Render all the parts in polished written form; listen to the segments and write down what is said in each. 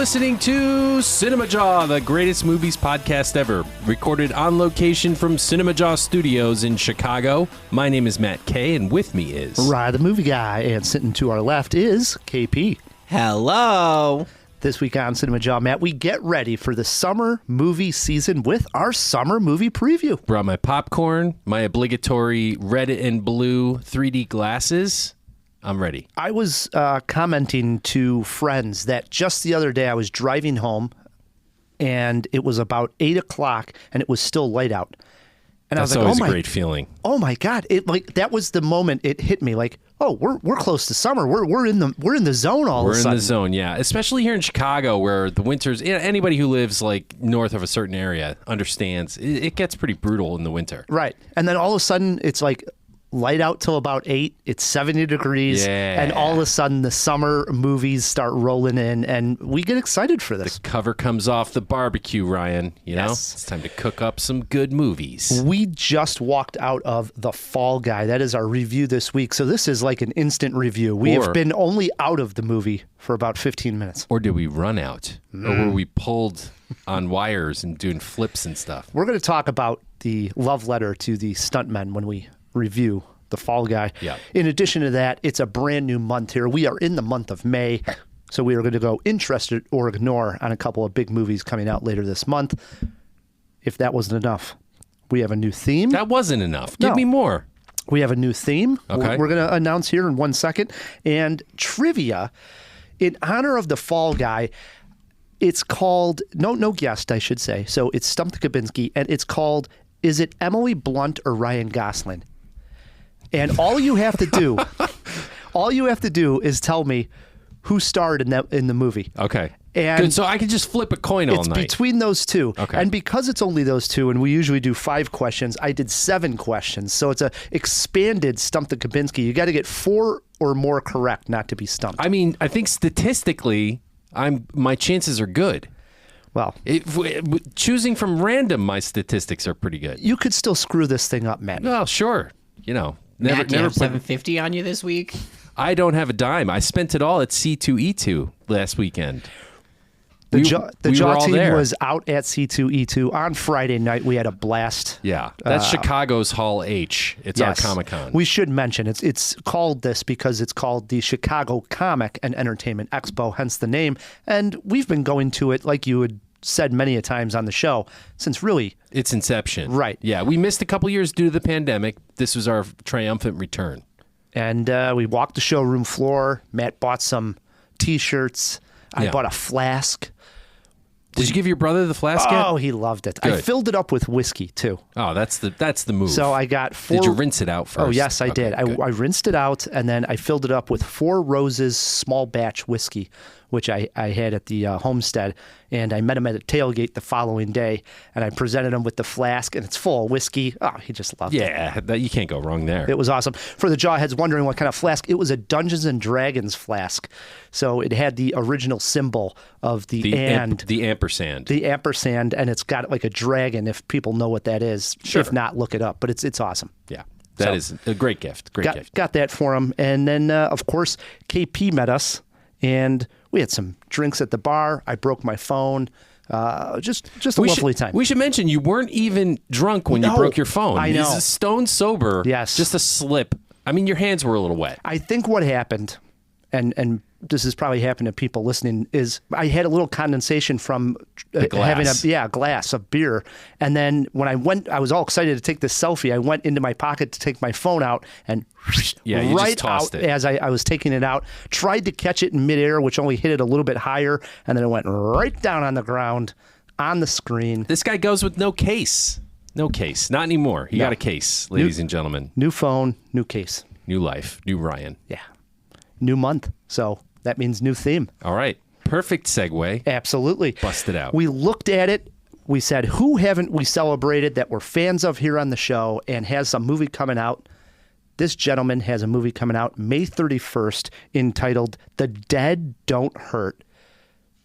listening to CinemaJaw, the greatest movies podcast ever. Recorded on location from CinemaJaw Studios in Chicago. My name is Matt Kay, and with me is... Ryan, the movie guy, and sitting to our left is KP. Hello. This week on CinemaJaw, Matt, we get ready for the summer movie season with our summer movie preview. Brought my popcorn, my obligatory red and blue 3D glasses. I'm ready. I was commenting to friends that just the other day I was driving home, and it was about 8 o'clock, and it was still light out. And That's I was like, always a great feeling. Oh my God! That was the moment it hit me. Like, oh, we're close to summer. We're in the zone all of a sudden. We're in the zone, yeah. Especially here in Chicago, where the winters. Anybody who lives like north of a certain area understands it gets pretty brutal in the winter. Right, and then all of a sudden it's like light out till about 8. It's 70 degrees, and all of a sudden the summer movies start rolling in, and we get excited for this. The cover comes off the barbecue, Ryan. You know, It's time to cook up some good movies. We just walked out of The Fall Guy. That is our review this week. So this is like an instant review. We have been only out of the movie for about 15 minutes. Or did we run out? Or were we pulled on wires and doing flips and stuff? We're going to talk about the love letter to the stuntmen when we review The Fall Guy. Yeah. In addition to that, it's a brand new month here. We are in the month of May, so we are going to go interested or ignore on a couple of big movies coming out later this month. If that wasn't enough, we have a new theme. That wasn't enough. Give me more. We have a new theme. Okay. We're going to announce here in 1 second. And trivia, in honor of The Fall Guy, it's called, no guest, I should say. So it's Stump the Kubinski, and it's called, is it Emily Blunt or Ryan Gossling? And all you have to do, is tell me who starred in the movie. Okay. And good. So I could just flip a coin all night. It's between those two. Okay. And because it's only those two, and we usually do 5 questions, I did 7 questions. So it's a expanded Stump the Kubinski. You got to get 4 or more correct not to be stumped. I mean, I think statistically, my chances are good. Well, choosing from random, my statistics are pretty good. You could still screw this thing up, Matt. Well, sure. You know, Matt, do you have $750 on you this week? I don't have a dime. I spent it all at C2E2 last weekend. The Jaw team there. was out at C2E2 on Friday night. We had a blast. Yeah, that's Chicago's Hall H. It's our Comic-Con. We should mention it's called this because it's called the Chicago Comic and Entertainment Expo, hence the name. And we've been going to it, like you had said many a times on the show, since really its inception. Right. Yeah, we missed a couple years due to the pandemic. This was our triumphant return. And we walked the showroom floor. Matt bought some T-shirts. I bought a flask. Did you give your brother the flask yet? Oh, he loved it. Good. I filled it up with whiskey, too. Oh, that's the move. So I got 4... Did you rinse it out first? Oh, yes, I did. I rinsed it out, and then I filled it up with 4 Roses small batch whiskey, which I had at the homestead. And I met him at a tailgate the following day, and I presented him with the flask, and it's full of whiskey. Oh, he just loved it. Yeah, you can't go wrong there. It was awesome. For the Jawheads wondering what kind of flask, it was a Dungeons & Dragons flask. So it had the original symbol of the ampersand. The ampersand, and it's got like a dragon, if people know what that is. Sure. If not, look it up. But it's awesome. Yeah, that is a great gift. Got that for him. And then, of course, KP met us, and we had some drinks at the bar. I broke my phone. Just a lovely time. We should mention you weren't even drunk when you broke your phone. I know. He's stone sober. Yes. Just a slip. I mean, your hands were a little wet. I think what happened, and this has probably happened to people listening, is I had a little condensation from having a glass of beer. And then when I was all excited to take this selfie. I went into my pocket to take my phone out, and you right just tossed out it. as I was taking it out, tried to catch it in midair, which only hit it a little bit higher, and then it went right down on the ground on the screen. This guy goes with no case. No case. Not anymore. He got a case, ladies and gentlemen. New phone, new case. New life. New Ryan. Yeah. New month. So that means new theme. All right. Perfect segue. Absolutely. Bust it out. We looked at it. We said, who haven't we celebrated that we're fans of here on the show and has some movie coming out? This gentleman has a movie coming out May 31st entitled The Dead Don't Hurt.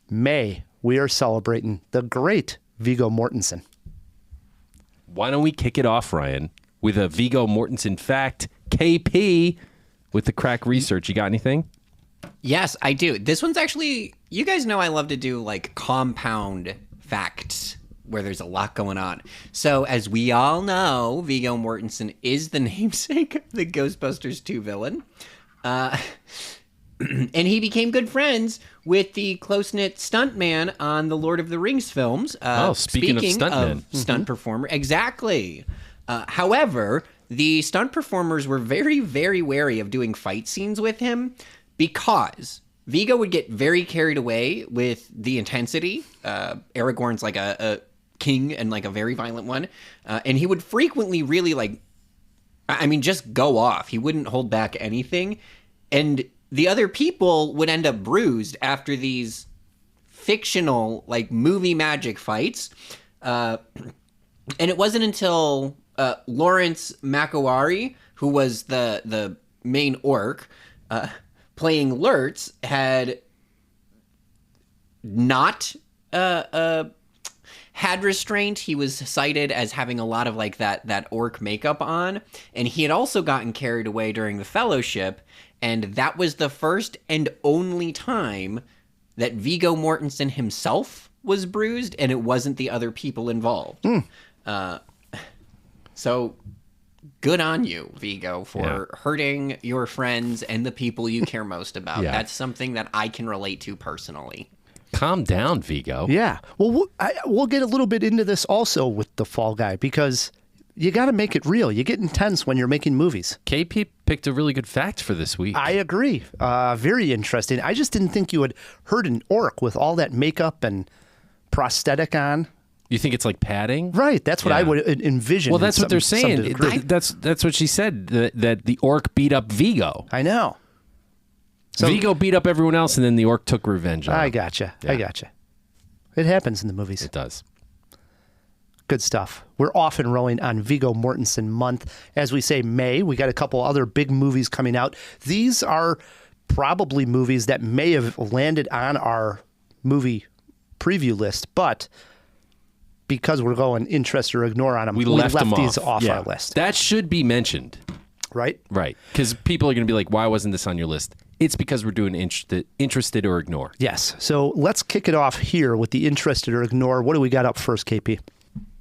May, we are celebrating the great Viggo Mortensen. Why don't we kick it off, Ryan, with a Viggo Mortensen fact? KP with the crack research. You got anything? Yes, I do. This one's actually, you guys know I love to do like compound facts where there's a lot going on. So as we all know, Viggo Mortensen is the namesake of the Ghostbusters 2 villain. And he became good friends with the close-knit stuntman on the Lord of the Rings films. Speaking of stuntmen. Stunt performer. Exactly. However, the stunt performers were very, very wary of doing fight scenes with him because Viggo would get very carried away with the intensity. Aragorn's like a king and like a very violent one. And he would frequently really just go off. He wouldn't hold back anything. And the other people would end up bruised after these fictional, like, movie magic fights. And it wasn't until Lawrence Makawari, who was the main orc, playing Lurtz, had not had restraint. He was cited as having a lot of like that orc makeup on, and he had also gotten carried away during the Fellowship, and that was the first and only time that Viggo Mortensen himself was bruised, and it wasn't the other people involved. So good on you, Viggo, for hurting your friends and the people you care most about. Yeah. That's something that I can relate to personally. Calm down, Viggo. Yeah. Well, we'll get a little bit into this also with the Fall Guy because you got to make it real. You get intense when you're making movies. KP picked a really good fact for this week. I agree. Very interesting. I just didn't think you had hurt an orc with all that makeup and prosthetic on. You think it's like padding? Right. That's what I would envision. Well, that's what they're saying. That's what she said, that the orc beat up Viggo. I know. So, Viggo beat up everyone else, and then the orc took revenge on him. I gotcha. Yeah. I gotcha. It happens in the movies. It does. Good stuff. We're off and rolling on Viggo Mortensen month. As we say, May, we got a couple other big movies coming out. These are probably movies that may have landed on our movie preview list, but because we're going interest or ignore on them, we left these off our list. That should be mentioned. Right? Right. Because people are going to be like, why wasn't this on your list? It's because we're doing interested or ignore. Yes. So let's kick it off here with the interested or ignore. What do we got up first, KP?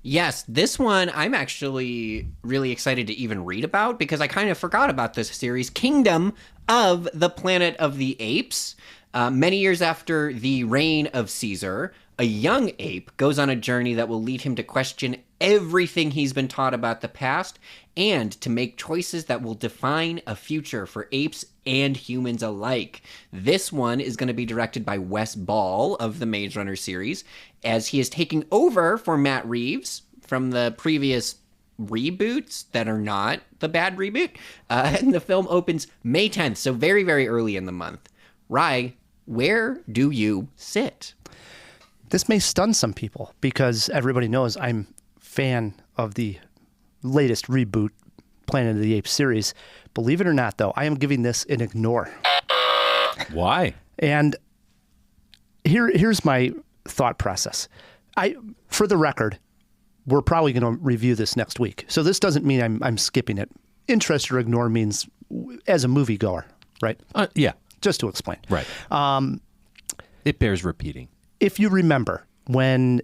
Yes, this one I'm actually really excited to even read about because I kind of forgot about this series, Kingdom of the Planet of the Apes. Many years after the reign of Caesar, a young ape goes on a journey that will lead him to question everything he's been taught about the past and to make choices that will define a future for apes and humans alike. This one is going to be directed by Wes Ball of the Maze Runner series, as he is taking over for Matt Reeves from the previous reboots that are not the bad reboot. And the film opens May 10th, so very, very early in the month. Rye, where do you sit? This may stun some people because everybody knows I'm a fan of the latest reboot Planet of the Apes series. Believe it or not, though, I am giving this an ignore. Why? And here's my thought process. For the record, we're probably going to review this next week. So this doesn't mean I'm skipping it. Interest or ignore means as a moviegoer, right? Yeah. Just to explain. Right. It bears repeating. If you remember when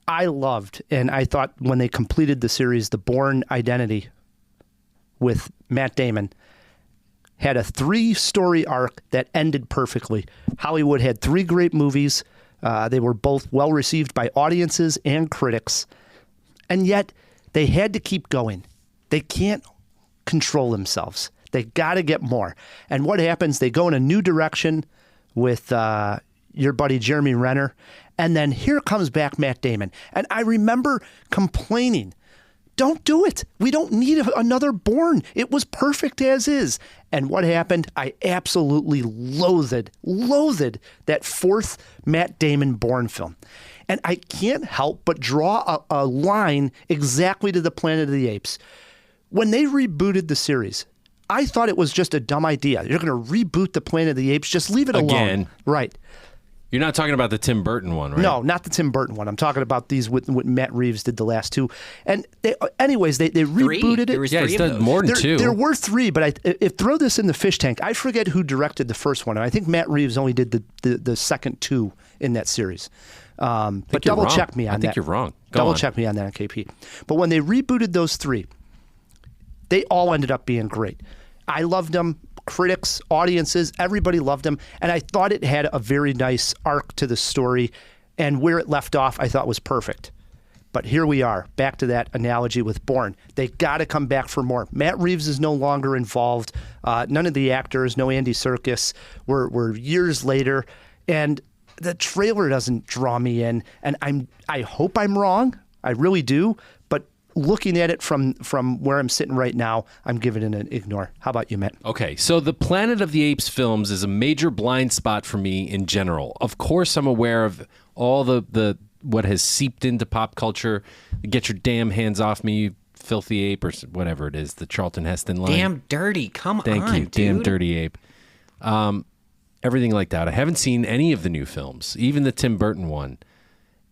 I loved, and I thought when they completed the series, The Bourne Identity with Matt Damon had a 3-story arc that ended perfectly. Hollywood had 3 great movies. They were both well received by audiences and critics. And yet they had to keep going. They can't control themselves. They got to get more. And what happens? They go in a new direction with your buddy Jeremy Renner. And then here comes back Matt Damon. And I remember complaining, don't do it. We don't need another Bourne. It was perfect as is. And what happened? I absolutely loathed that 4th Matt Damon Bourne film. And I can't help but draw a line exactly to the Planet of the Apes. When they rebooted the series, I thought it was just a dumb idea. You're going to reboot the Planet of the Apes. Just leave it alone. Again. Right. You're not talking about the Tim Burton one, right? No, not the Tim Burton one. I'm talking about these what Matt Reeves did the last two. And they rebooted it. There was Yeah, three he's of done those. more than two. There were three, but if throw this in the fish tank. I forget who directed the first one. I think Matt Reeves only did the second two in that series. But double check me on that. I think you're wrong. Double check me on that, KP. But when they rebooted those three, they all ended up being great. I loved them. Critics, audiences, everybody loved them. And I thought it had a very nice arc to the story. And where it left off, I thought was perfect. But here we are, back to that analogy with Bourne. They got to come back for more. Matt Reeves is no longer involved. None of the actors, no Andy Serkis. We're years later. And the trailer doesn't draw me in. And I hope I'm wrong. I really do. But looking at it from where I'm sitting right now, I'm giving it an ignore. How about you, Matt? Okay, so the Planet of the Apes films is a major blind spot for me in general. Of course, I'm aware of all the what has seeped into pop culture. Get your damn hands off me, you filthy ape, or whatever it is, the Charlton Heston line. Damn dirty. Come Thank on, you, dude. damn dirty ape. Everything like that. I haven't seen any of the new films, even the Tim Burton one.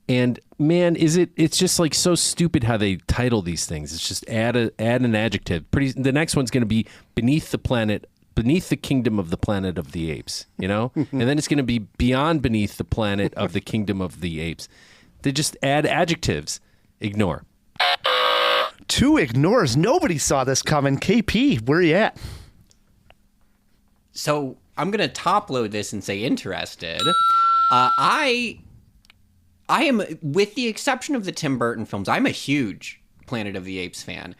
And man, it's just like so stupid how they title these things. It's just add an adjective. The next one's going to be beneath the kingdom of the Planet of the Apes, you know? And then it's going to be beyond beneath the planet of the kingdom of the apes. They just add adjectives. Ignore. Two ignores. Nobody saw this coming. KP, where you at? So I'm going to top load this and say interested. I am, with the exception of the Tim Burton films, I'm a huge Planet of the Apes fan.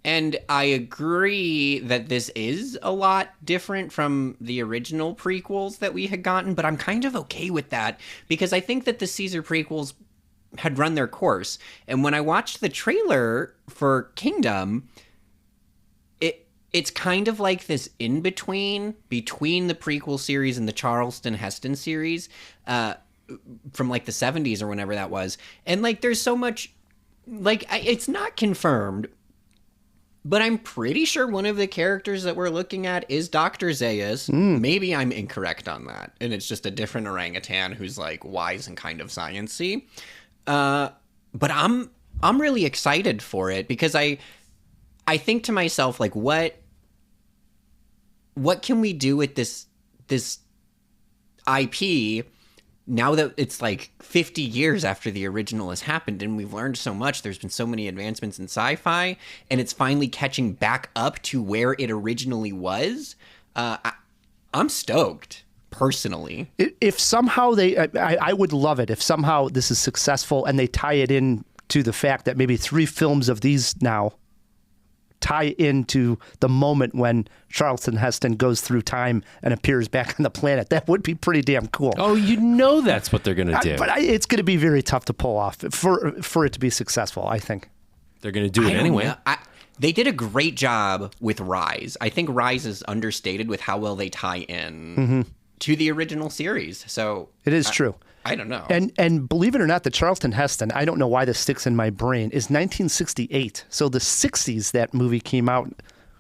And I agree that this is a lot different from the original prequels that we had gotten, but I'm kind of okay with that because I think that the Caesar prequels had run their course. And when I watched the trailer for Kingdom, it's kind of like this in-between between the prequel series and the Charlton Heston series, from like the 70s or whenever that was. And like there's so much, like it's not confirmed, but I'm pretty sure one of the characters that we're looking at is Dr. Zaius. Maybe I'm incorrect on that, and it's just a different orangutan who's like wise and kind of sciencey. But I'm really excited for it because I think to myself, like, what can we do with this IP now that it's like 50 years after the original has happened and we've learned so much? There's been so many advancements in sci-fi, and it's finally catching back up to where it originally was. I'm stoked, personally. If somehow I would love it if somehow this is successful and they tie it in to the fact that maybe 3 films of these now tie into the moment when Charlton Heston goes through time and appears back on the planet. That would be pretty damn cool. Oh, you know that's what they're going to do. It's going to be very tough to pull off for it to be successful, I think. They're going to do it anyway. They did a great job with Rise. I think Rise is understated with how well they tie in to the original series. So it is true. I don't know. And believe it or not, the Charlton Heston, I don't know why this sticks in my brain, is 1968. So the 60s that movie came out.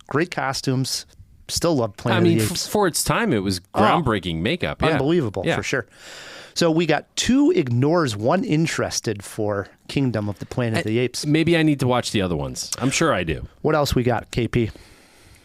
Great costumes. Still love Planet of the Apes. For its time, it was groundbreaking makeup. Yeah. Unbelievable, for sure. So we got 2 ignores, 1 interested for Kingdom of the Planet of the Apes. Maybe I need to watch the other ones. I'm sure I do. What else we got, KP?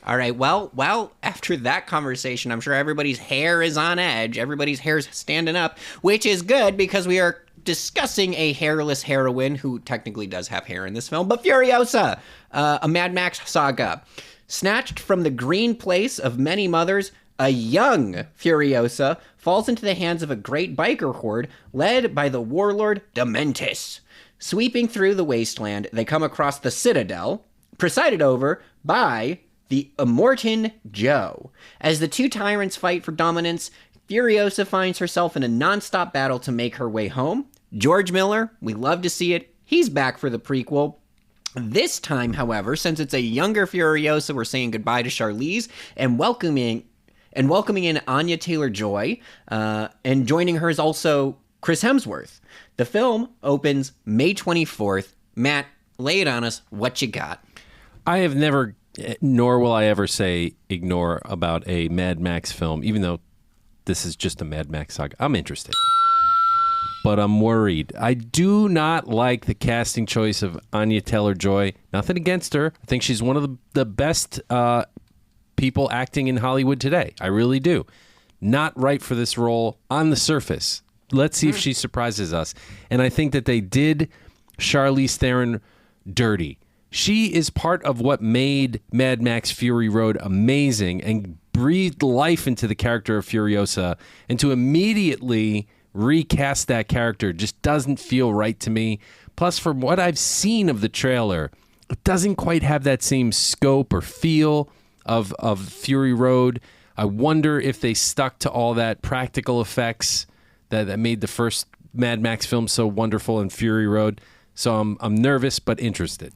All right. Well, after that conversation, I'm sure everybody's hair is on edge. Everybody's hair's standing up, which is good because we are discussing a hairless heroine who technically does have hair in this film, but Furiosa, a Mad Max saga. Snatched from the green place of many mothers, a young Furiosa falls into the hands of a great biker horde led by the warlord Dementis. Sweeping through the wasteland, they come across the Citadel, presided over by the Immortan Joe. As the 2 tyrants fight for dominance, Furiosa finds herself in a non-stop battle to make her way home. George Miller, we love to see it. He's back for the prequel. This time, however, since it's a younger Furiosa, we're saying goodbye to Charlize and welcoming in Anya Taylor-Joy, and joining her is also Chris Hemsworth. The film opens May 24th. Matt, lay it on us. What you got? I have never, nor will I ever say ignore about a Mad Max film, even though this is just a Mad Max saga, I'm interested. But I'm worried. I do not like the casting choice of Anya Taylor-Joy. Nothing against her. I think she's one of the best people acting in Hollywood today. I really do. Not right for this role on the surface. Let's see if she surprises us. And I think that they did Charlize Theron dirty. She is part of what made Mad Max Fury Road amazing and breathed life into the character of Furiosa. And to immediately recast that character just doesn't feel right to me. Plus, from what I've seen of the trailer, it doesn't quite have that same scope or feel of Fury Road. I wonder if they stuck to all that practical effects that made the first Mad Max film so wonderful in Fury Road. So I'm nervous but interested.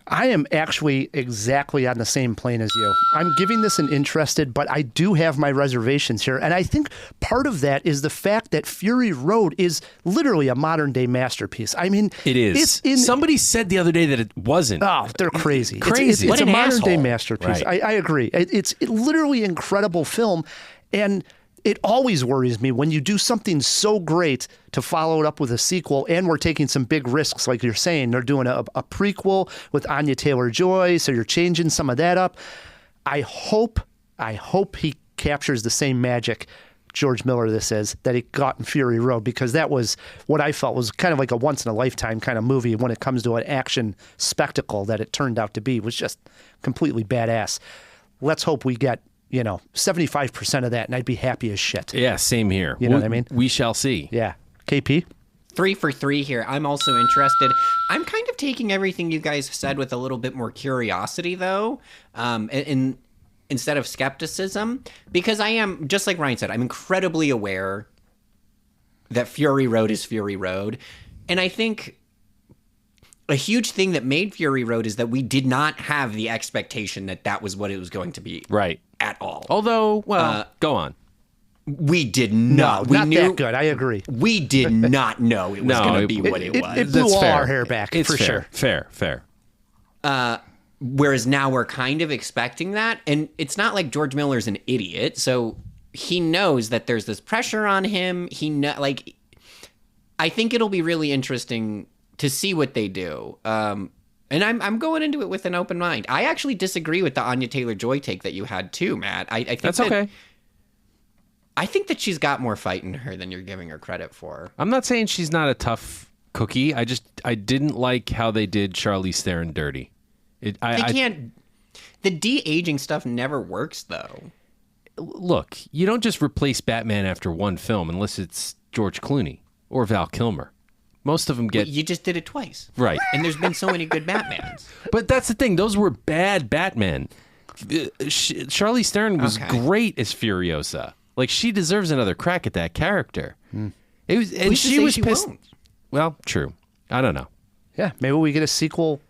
I am actually exactly on the same plane as you. I'm giving this an interested, but I do have my reservations here. And I think part of that is the fact that Fury Road is literally a modern day masterpiece. I mean, it is. Somebody said the other day that it wasn't. Oh, they're crazy. Crazy. It's a modern day asshole. masterpiece. Right. I agree. It's literally an incredible film. And it always worries me when you do something so great to follow it up with a sequel, and we're taking some big risks, like you're saying. They're doing a prequel with Anya Taylor-Joy, so you're changing some of that up. I hope he captures the same magic, George Miller this is, that he got in Fury Road, because that was what I felt was kind of like a once-in-a-lifetime kind of movie when it comes to an action spectacle that it turned out to be. It was just completely badass. Let's hope we get 75% of that, and I'd be happy as shit. Yeah, same here. You know what I mean? We shall see. Yeah. KP? 3 for 3 here. I'm also interested. I'm kind of taking everything you guys said with a little bit more curiosity, though, instead of skepticism, because I am, just like Ryan said, I'm incredibly aware that Fury Road is Fury Road. And I think a huge thing that made Fury Road is that we did not have the expectation that that was what it was going to be. Right. At all. Although, go on. We did not. Not that good. I agree. We did not know it was going to be what it was. It blew That's all fair. our hair back, It's for fair. sure. Fair. Whereas now we're kind of expecting that. And it's not like George Miller's an idiot. So he knows that there's this pressure on him. I think it'll be really interesting to see what they do. And I'm going into it with an open mind. I actually disagree with the Anya Taylor-Joy take that you had too, Matt. I think That's okay. I think that she's got more fight in her than you're giving her credit for. I'm not saying she's not a tough cookie. I didn't like how they did Charlize Theron dirty. The de-aging stuff never works, though. Look, you don't just replace Batman after one film unless it's George Clooney or Val Kilmer. Most of them get... You just did it twice. Right. And there's been so many good Batmans. But that's the thing. Those were bad Batman. Charlize Theron was great as Furiosa. Like, she deserves another crack at that character. It was, and Who's to she say was she pissed. won't? Well, true. I don't know. Yeah, maybe we get a sequel.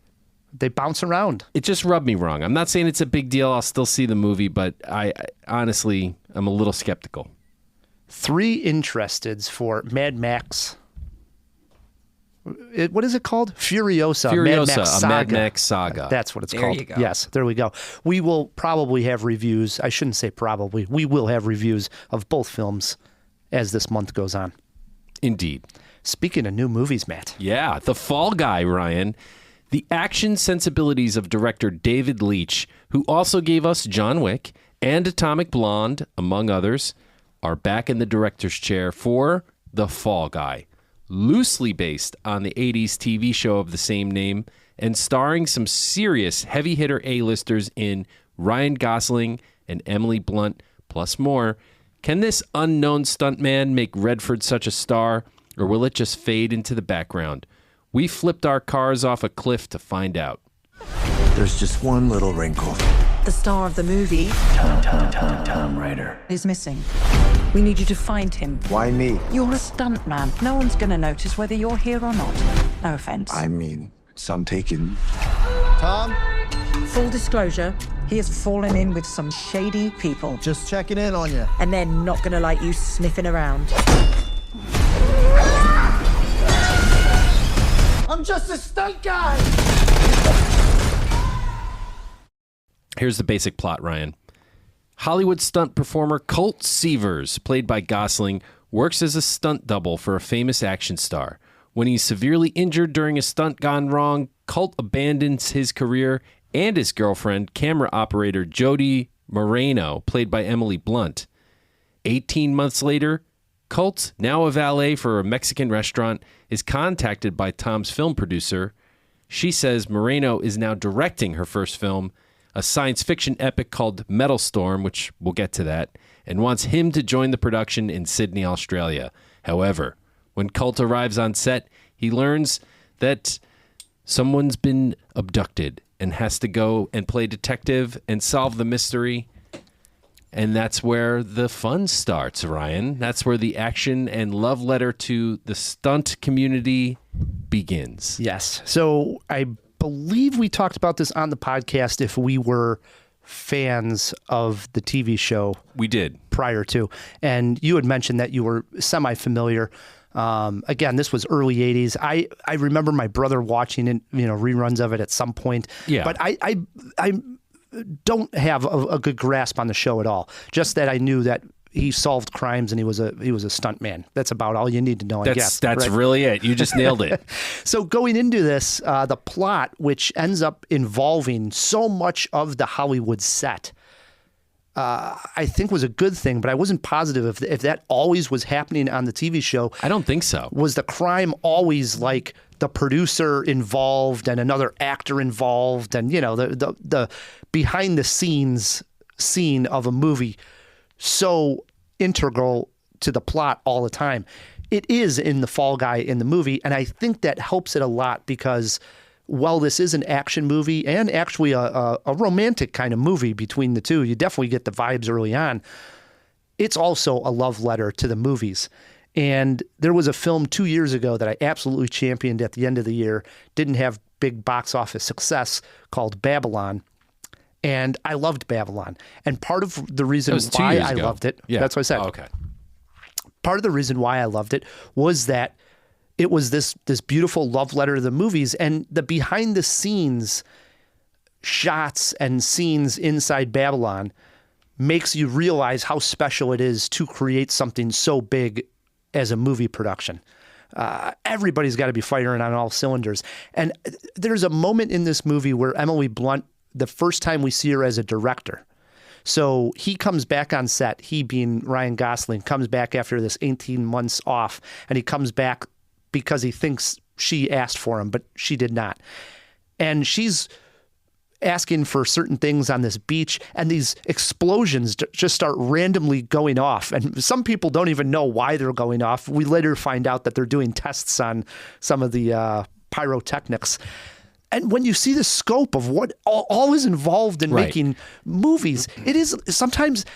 They bounce around. It just rubbed me wrong. I'm not saying it's a big deal. I'll still see the movie, but I honestly, I'm a little skeptical. 3 interesteds for Mad Max. What is it called? Furiosa. Furiosa, a Mad Max saga. That's what it's There called. you go. Yes, there we go. We will probably have reviews. I shouldn't say probably. We will have reviews of both films as this month goes on. Indeed. Speaking of new movies, Matt. Yeah, The Fall Guy, Ryan. The action sensibilities of director David Leitch, who also gave us John Wick and Atomic Blonde, among others, are back in the director's chair for The Fall Guy, loosely based on the 80s TV show of the same name and starring some serious heavy-hitter A-listers in Ryan Gosling and Emily Blunt, plus more. Can this unknown stuntman make Redford such a star, or will it just fade into the background? We flipped our cars off a cliff to find out. There's just one little wrinkle. The star of the movie Tom Ryder. is missing. We need you to find him. Why me? You're a stuntman. No one's going to notice whether you're here or not. No offense. I mean, some taken. Tom, Full disclosure, he has fallen in with some shady people. just checking in on you. And they're not going to like you sniffing around. I'm just a stunt guy. Here's the basic plot, Ryan. Hollywood stunt performer Colt Seavers, played by Gosling, works as a stunt double for a famous action star. When he's severely injured during a stunt gone wrong, Colt abandons his career and his girlfriend, camera operator Jody Moreno, played by Emily Blunt. 18 months later, Colt, now a valet for a Mexican restaurant, is contacted by Tom's film producer. She says Moreno is now directing her first film, a science fiction epic called Metal Storm, which we'll get to that, and wants him to join the production in Sydney, Australia. However, when Colt arrives on set, he learns that someone's been abducted and has to go and play detective and solve the mystery. And that's where the fun starts, Ryan. That's where the action and love letter to the stunt community begins. Yes. So I believe we talked about this on the podcast if we were fans of the TV show. We did. Prior to. And you had mentioned that you were semi-familiar. Again, this was early 80s. I remember my brother watching it, reruns of it at some point. Yeah. But I don't have a good grasp on the show at all. Just that I knew that he solved crimes and he was a stunt man. That's about all you need to know, I guess. That's right? Really it. You just nailed it. So going into this, the plot, which ends up involving so much of the Hollywood set, I think was a good thing, but I wasn't positive if that always was happening on the TV show. I don't think so. Was the crime always like the producer involved and another actor involved and, the behind the scenes scene of a movie so integral to the plot all the time? It is in the Fall Guy in the movie, and I think that helps it a lot because while this is an action movie and actually a romantic kind of movie between the two, you definitely get the vibes early on. It's also a love letter to the movies. And there was a film 2 years ago that I absolutely championed at the end of the year, didn't have big box office success, called Babylon. And I loved Babylon. And part of the reason why I loved it, that's what I said. Oh, okay. Part of the reason why I loved it was that it was this beautiful love letter to the movies, and the behind the scenes shots and scenes inside Babylon makes you realize how special it is to create something so big as a movie production. Everybody's got to be firing on all cylinders. And there's a moment in this movie where Emily Blunt, the first time we see her as a director. So he comes back on set, he being Ryan Gossling, comes back after this 18 months off, and he comes back because he thinks she asked for him, but she did not. And she's asking for certain things on this beach, and these explosions just start randomly going off. And some people don't even know why they're going off. We later find out that they're doing tests on some of the pyrotechnics. And when you see the scope of what all is involved in making movies, it is sometimes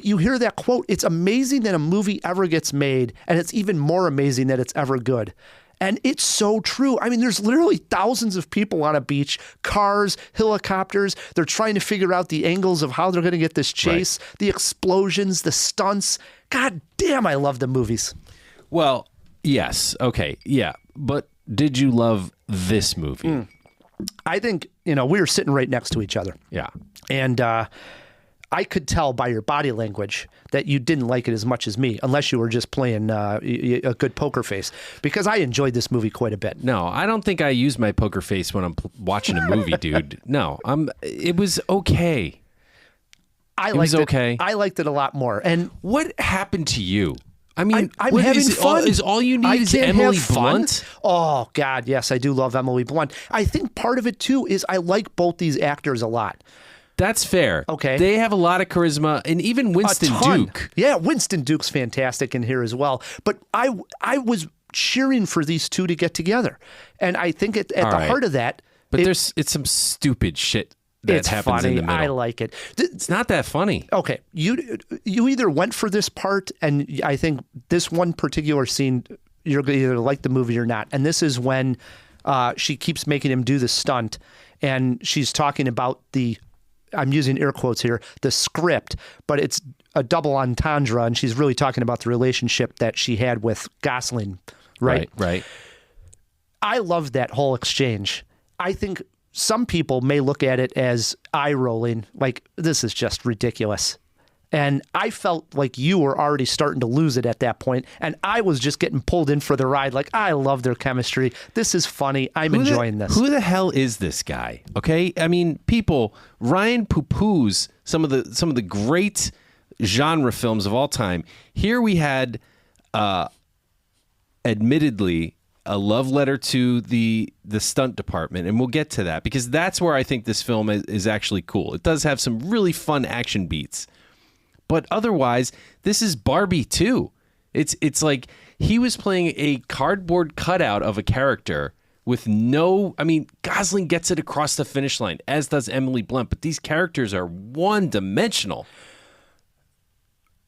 you hear that quote, it's amazing that a movie ever gets made, and it's even more amazing that it's ever good. And it's so true. I mean, there's literally thousands of people on a beach, cars, helicopters. They're trying to figure out the angles of how they're going to get this chase, the explosions, the stunts. God damn, I love the movies. Well, yes. Okay. Yeah. But did you love this movie? I think, we were sitting right next to each other. Yeah. And I could tell by your body language that you didn't like it as much as me, unless you were just playing a good poker face, because I enjoyed this movie quite a bit. No, I don't think I use my poker face when I'm watching a movie, dude. No, it was okay. I liked it. Okay. I liked it a lot more. And what happened to you? I mean, I'm having fun. Is all you need is Emily Blunt? Oh, God, yes, I do love Emily Blunt. I think part of it, too, is I like both these actors a lot. That's fair. Okay. They have a lot of charisma, and even Winston Duke. Yeah, Winston Duke's fantastic in here as well. But I was cheering for these two to get together. And I think at the heart of that... But it's some stupid shit that happens funny. in the middle. I like it. It's not that funny. Okay. You either went for this part, and I think this one particular scene, you're going to either like the movie or not. And this is when she keeps making him do the stunt, and she's talking about I'm using air quotes here, the script, but it's a double entendre, and she's really talking about the relationship that she had with Gosling, right? Right. I love that whole exchange. I think some people may look at it as eye-rolling, like, this is just ridiculous. And I felt like you were already starting to lose it at that point, and I was just getting pulled in for the ride. Like, I love their chemistry. This is funny. I'm enjoying this. Who the hell is this guy? Okay, I mean, people. Ryan poo-poos some of the great genre films of all time. Here we had, admittedly, a love letter to the stunt department, and we'll get to that because that's where I think this film is actually cool. It does have some really fun action beats. But otherwise, this is Barbie too. It's like he was playing a cardboard cutout of a character with no... I mean, Gosling gets it across the finish line, as does Emily Blunt, but these characters are one-dimensional.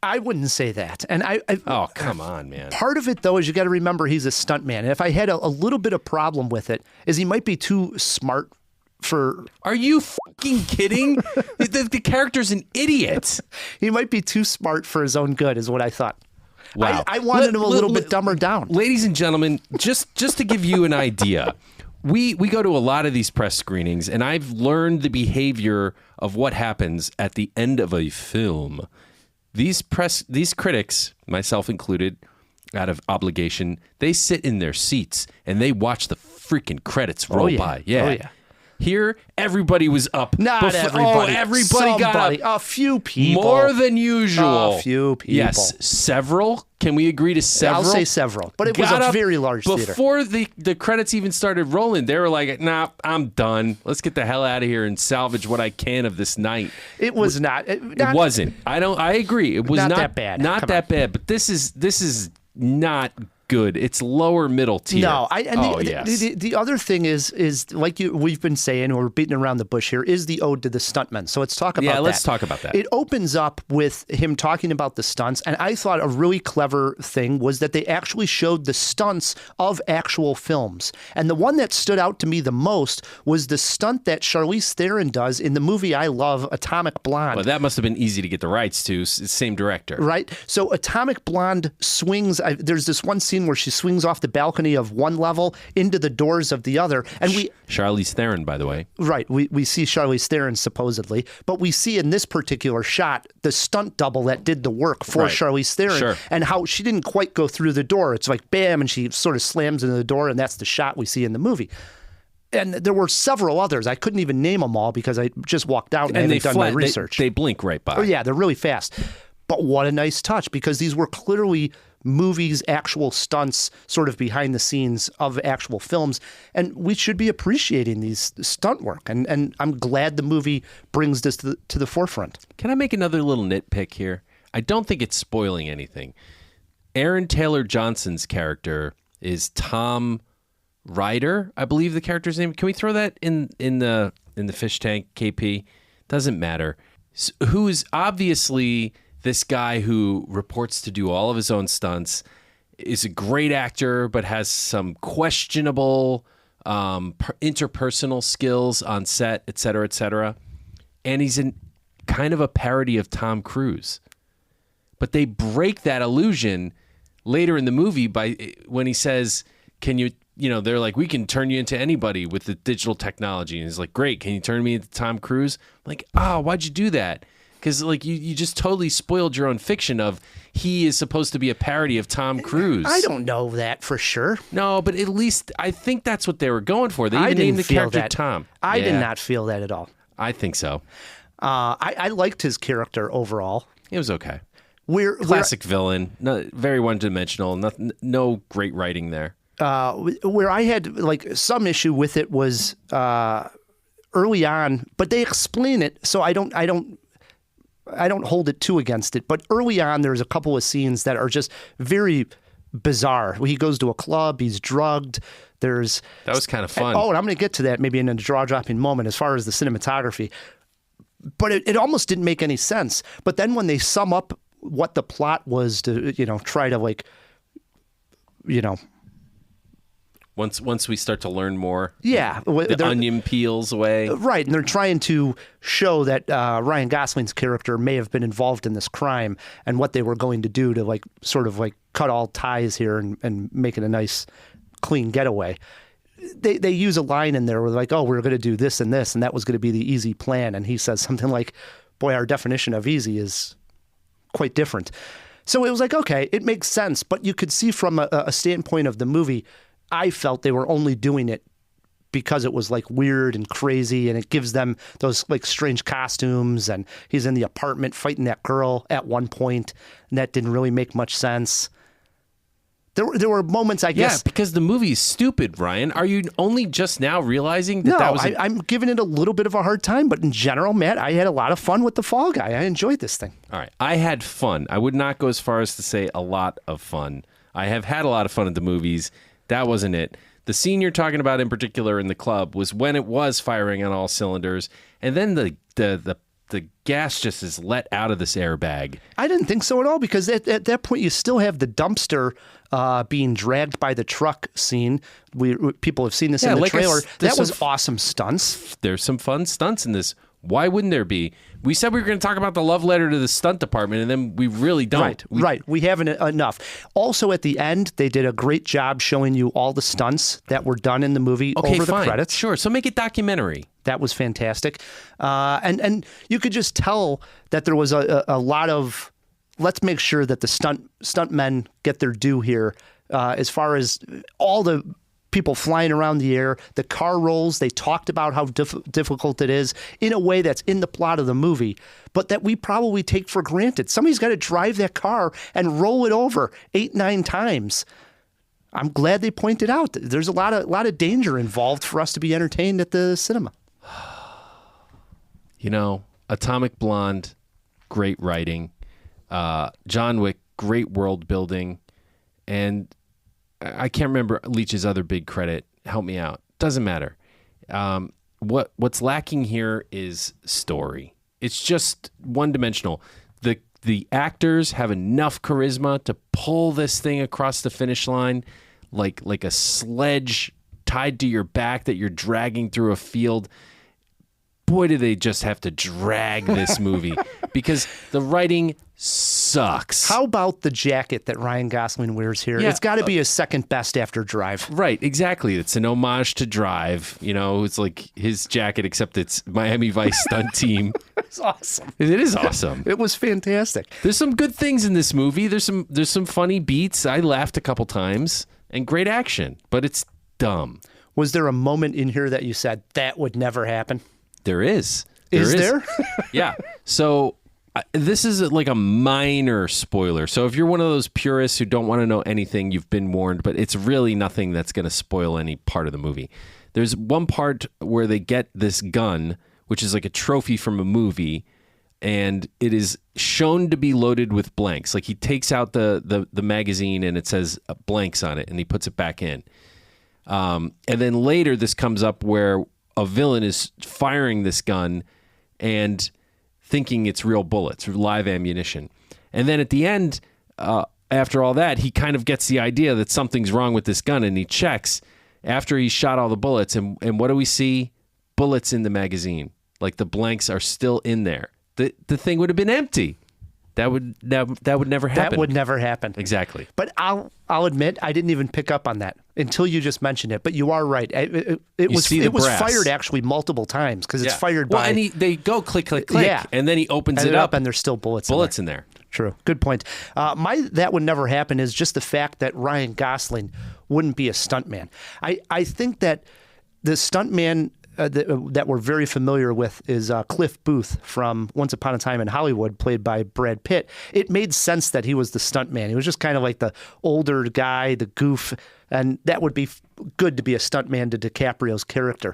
I wouldn't say that. And oh, come on, man. Part of it, though, is you got to remember he's a stuntman. And if I had a little bit of problem with it, is he might be too smart for... Are you fucking kidding? the character's an idiot. He might be too smart for his own good, is what I thought. Wow. I wanted him a little bit dumber down. Ladies and gentlemen, just to give you an idea, we go to a lot of these press screenings, and I've learned the behavior of what happens at the end of a film. These critics, myself included, out of obligation, they sit in their seats and they watch the freaking credits roll by. Yeah. Oh, yeah. Here, everybody was up. Not everybody. Everybody got up. A few people. More than usual. A few people. Yes, several. Can we agree to several? I'll say several, but it was a very large theater. Before the credits even started rolling, they were like, nah, I'm done. Let's get the hell out of here and salvage what I can of this night. It was not. It wasn't. I agree. It was not that bad. Not that bad, but this is not good. It's lower middle tier. No, yes. The other thing is like we've been saying, we're beating around the bush here, is the ode to the stuntmen. So let's talk about that. Yeah, let's talk about that. It opens up with him talking about the stunts, and I thought a really clever thing was that they actually showed the stunts of actual films. And the one that stood out to me the most was the stunt that Charlize Theron does in the movie I love, Atomic Blonde. Well, that must have been easy to get the rights to. Same director. Right? So Atomic Blonde swings, there's this one scene where she swings off the balcony of one level into the doors of the other. And Charlize Theron, by the way. Right. We see Charlize Theron supposedly, but we see in this particular shot the stunt double that did the work for Charlize Theron and how she didn't quite go through the door. It's like bam, and she sort of slams into the door, and that's the shot we see in the movie. And there were several others. I couldn't even name them all because I just walked out and I hadn't done my research. They blink right by. Oh, yeah, they're really fast. But what a nice touch, because these were clearly movies, actual stunts, sort of behind the scenes of actual films. And we should be appreciating these stunt work. And I'm glad the movie brings this to the forefront. Can I make another little nitpick here? I don't think it's spoiling anything. Aaron Taylor Johnson's character is Tom Ryder, I believe the character's name. Can we throw that in the fish tank, KP? Doesn't matter. Who's obviously this guy who reports to do all of his own stunts, is a great actor, but has some questionable interpersonal skills on set, et cetera, et cetera. And he's in kind of a parody of Tom Cruise. But they break that illusion later in the movie when he says, can you, they're like, we can turn you into anybody with the digital technology. And he's like, great, can you turn me into Tom Cruise? I'm like, why'd you do that? Because like you just totally spoiled your own fiction of he is supposed to be a parody of Tom Cruise. I don't know that for sure. No, but at least I think that's what they were going for. They even named the character Tom. I did not feel that at all. I think so. I liked his character overall. It was okay. Classic villain, very one-dimensional. No great writing there. Where I had like some issue with it was early on, but they explain it, so I don't hold it too against it. But early on, there's a couple of scenes that are just very bizarre. He goes to a club, he's drugged. That was kind of fun. And I'm going to get to that maybe in a jaw-dropping moment as far as the cinematography. But it almost didn't make any sense. But then when they sum up what the plot was to, try to Once we start to learn more, the onion peels away. Right, and they're trying to show that Ryan Gosling's character may have been involved in this crime and what they were going to do to sort of cut all ties here and make it a nice, clean getaway. They use a line in there where we're going to do this, and that was going to be the easy plan. And he says something like, boy, our definition of easy is quite different. So it was like, okay, it makes sense. But you could see from a standpoint of the movie, I felt they were only doing it because it was like weird and crazy, and it gives them those like strange costumes, and he's in the apartment fighting that girl at one point, and that didn't really make much sense. There were moments, I guess. Yeah, because the movie is stupid, Ryan. Are you only just now realizing that No, that was... I'm giving it a little bit of a hard time, but in general, Matt, I had a lot of fun with the Fall Guy. I enjoyed this thing. All right. I had fun. I would not go as far as to say a lot of fun. I have had a lot of fun at the movies. That wasn't it. The scene you're talking about in particular in the club was when it was firing on all cylinders, and then the gas just is let out of this airbag. I didn't think so at all, because at that point you still have the dumpster being dragged by the truck scene. People have seen this in the trailer. That was awesome stunts. There's some fun stunts in this. Why wouldn't there be? We said we were going to talk about the love letter to the stunt department, and then we really don't. Right. We haven't enough. Also, at the end, they did a great job showing you all the stunts that were done in the movie over the credits. Sure. So make it documentary. That was fantastic. And you could just tell that there was a lot of, let's make sure that the stuntmen get their due here, as far as all the people flying around the air, the car rolls. They talked about how difficult it is in a way that's in the plot of the movie, but that we probably take for granted. Somebody's got to drive that car and roll it over 8-9 times. I'm glad they pointed out that there's a lot of danger involved for us to be entertained at the cinema. You know, Atomic Blonde, great writing. John Wick, great world building. And I can't remember Leach's other big credit. Help me out. Doesn't matter. What's lacking here is story. It's just one-dimensional. The actors have enough charisma to pull this thing across the finish line like a sledge tied to your back that you're dragging through a field. Boy, do they just have to drag this movie because the writing sucks. How about the jacket that Ryan Gosling wears here? Yeah, it's got to be his second best after Drive. Right, exactly. It's an homage to Drive. You know, it's like his jacket, except it's Miami Vice stunt team. It's awesome. It is awesome. It was fantastic. There's some good things in this movie. There's some funny beats. I laughed a couple times, and great action, but it's dumb. Was there a moment in here that you said, that would never happen? There is. Is there? Yeah. So this is like a minor spoiler. So if you're one of those purists who don't want to know anything, you've been warned, but it's really nothing that's going to spoil any part of the movie. There's one part where they get this gun, which is like a trophy from a movie, and it is shown to be loaded with blanks. Like he takes out the magazine and it says blanks on it, and he puts it back in. And then later this comes up where a villain is firing this gun and thinking it's real bullets or live ammunition. And then at the end, after all that, he kind of gets the idea that something's wrong with this gun, and he checks after he's shot all the bullets. And what do we see? Bullets in the magazine. Like the blanks are still in there. The thing would have been empty. That would never happen. That would never happen. Exactly. But I'll admit I didn't even pick up on that until you just mentioned it. But you are right. It was fired actually multiple times because it's fired by. Well, and they go click click click, and then he opens it up, and there's still bullets in there. True. Good point. That would never happen is just the fact that Ryan Gosling wouldn't be a stuntman. I think that the stuntman that we're very familiar with is Cliff Booth from Once Upon a Time in Hollywood, played by Brad Pitt. It made sense that he was the stuntman. He was just kind of like the older guy, the goof, and that would be good to be a stuntman to DiCaprio's character.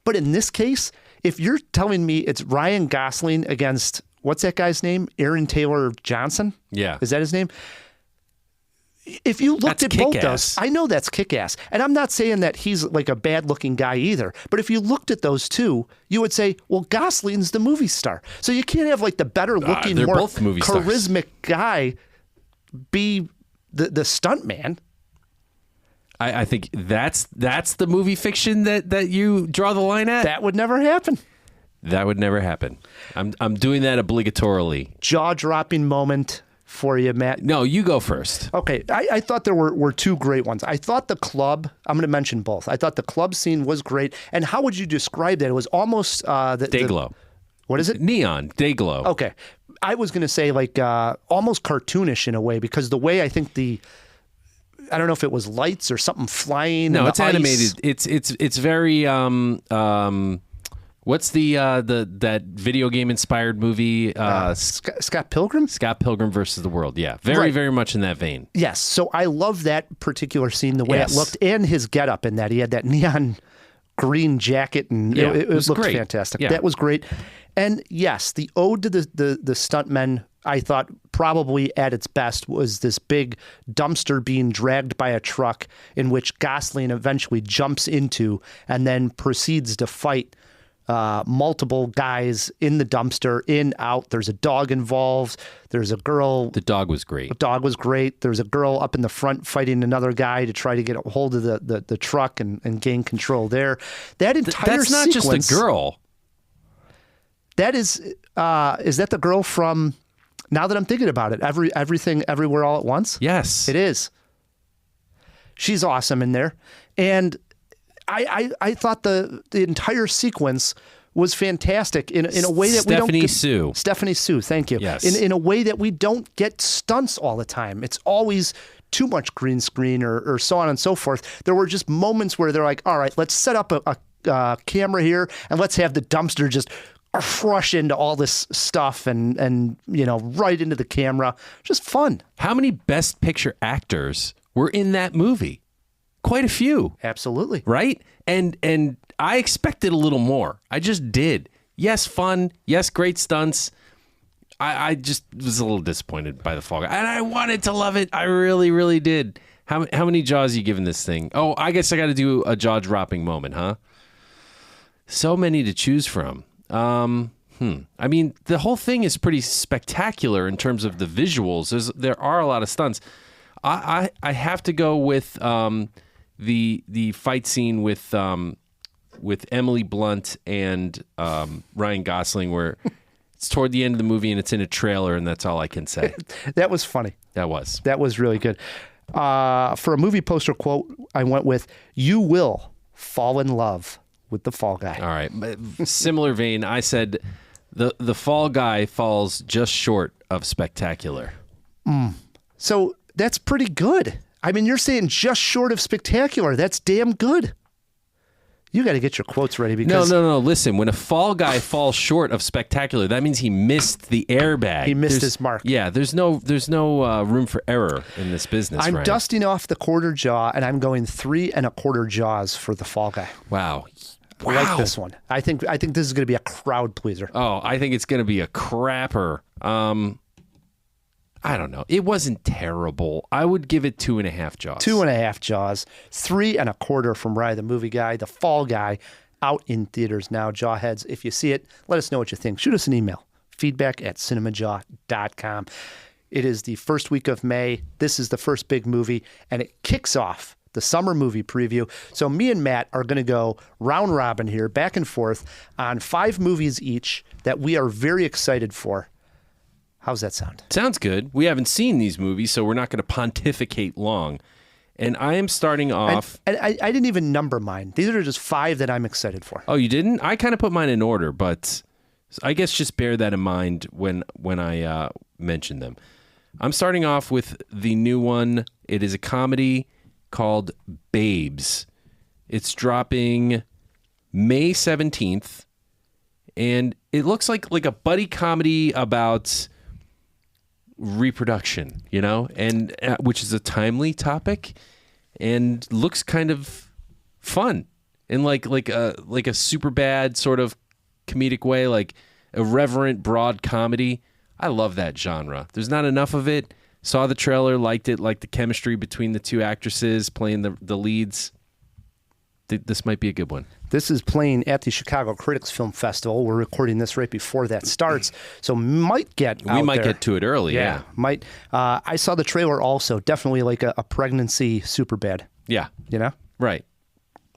But in this case, if you're telling me it's Ryan Gosling against, what's that guy's name? Aaron Taylor Johnson? Yeah. Is that his name? If you looked at both those, I know that's kick-ass. And I'm not saying that he's like a bad-looking guy either. But if you looked at those two, you would say, well, Gosling's the movie star. So you can't have like the better-looking, more charismatic guy be the stunt man. I think that's the movie fiction that you draw the line at. That would never happen. That would never happen. I'm doing that obligatorily. Jaw-dropping moment for you, Matt. No, you go first. Okay. I thought there were two great ones. I thought the club, I'm going to mention both. I thought the club scene was great. And how would you describe that? It was almost... Dayglow. What is it? Neon. Dayglow. Okay. I was going to say like almost cartoonish in a way, because the way I think I don't know if it was lights or something flying. No, in it's the ice. animated. It's very what's that video game inspired movie? Scott Pilgrim? Scott Pilgrim versus the World. Yeah, very Right. very much in that vein. Yes. So I love that particular scene, the way Yes. it looked, and his getup in that. He had that neon green jacket, and Yeah, it it was looked great. fantastic. Yeah. That was great. And yes, the ode to the stuntmen, I thought probably at its best was this big dumpster being dragged by a truck, in which Gosling eventually jumps into and then proceeds to fight multiple guys in the dumpster, in, out. There's a dog involved. There's a girl. The dog was great. The dog was great. There's a girl up in the front fighting another guy to try to get a hold of the truck and gain control there. That entire That's not sequence, just a girl. That is that the girl from, now that I'm thinking about it, Everything Everywhere All at Once? Yes. It is. She's awesome in there. And I thought the entire sequence was fantastic in a way that we don't Stephanie get, Sue. Stephanie Sue, thank you. Yes. In a way that we don't get stunts all the time. It's always too much green screen or so on and so forth. There were just moments where they're like, all right, let's set up a camera here and let's have the dumpster just crush into all this stuff and right into the camera. Just fun. How many Best Picture actors were in that movie? Quite a few. Absolutely. Right? And I expected a little more. I just did. Yes, fun. Yes, great stunts. I just was a little disappointed by the Fall Guy. And I wanted to love it. I really, really did. How many jaws are you giving this thing? Oh, I guess I got to do a jaw-dropping moment, huh? So many to choose from. I mean, the whole thing is pretty spectacular in terms of the visuals. There are a lot of stunts. I have to go with the fight scene with Emily Blunt and Ryan Gosling, where it's toward the end of the movie and it's in a trailer, and that's all I can say. That was funny. That was really good. For a movie poster quote, I went with, "You will fall in love with the Fall Guy." all right. Similar vein, I said the Fall Guy falls just short of spectacular. So that's pretty good. I mean, you're saying just short of spectacular. That's damn good. You got to get your quotes ready, because No. Listen, when a Fall Guy falls short of spectacular, that means he missed the airbag. He missed his mark. Yeah, there's no room for error in this business. I'm Ryan. dusting off the quarter jaw, and I'm going 3 1/4 jaws for the Fall Guy. Wow. I like this one. I think this is going to be a crowd pleaser. Oh, I think it's going to be a crapper. I don't know. It wasn't terrible. I would give it 2.5 jaws. 2.5 jaws, 3 1/4 from Ryan the Movie Guy. The Fall Guy, out in theaters now. Jawheads, if you see it, let us know what you think. Shoot us an email, feedback@cinemajaw.com. It is the first week of May. This is the first big movie, and it kicks off the summer movie preview. So me and Matt are going to go round robin here, back and forth, on 5 movies each that we are very excited for. How's that sound? Sounds good. We haven't seen these movies, so we're not going to pontificate long. And I am starting off. And I didn't even number mine. These are just 5 that I'm excited for. Oh, you didn't? I kind of put mine in order, but I guess just bear that in mind when I mention them. I'm starting off with the new one. It is a comedy called Babes. It's dropping May 17th, and it looks like a buddy comedy about reproduction, and which is a timely topic, and looks kind of fun in like a super bad sort of comedic way, like irreverent broad comedy. I love that genre. There's not enough of it. Saw the trailer, liked it, liked the chemistry between the two actresses playing the leads. This might be a good one. This is playing at the Chicago Critics Film Festival. We're recording this right before that starts, so might get out We might there. get to it early, yeah. Might. I saw the trailer also. Definitely like a pregnancy super bad. Yeah, right.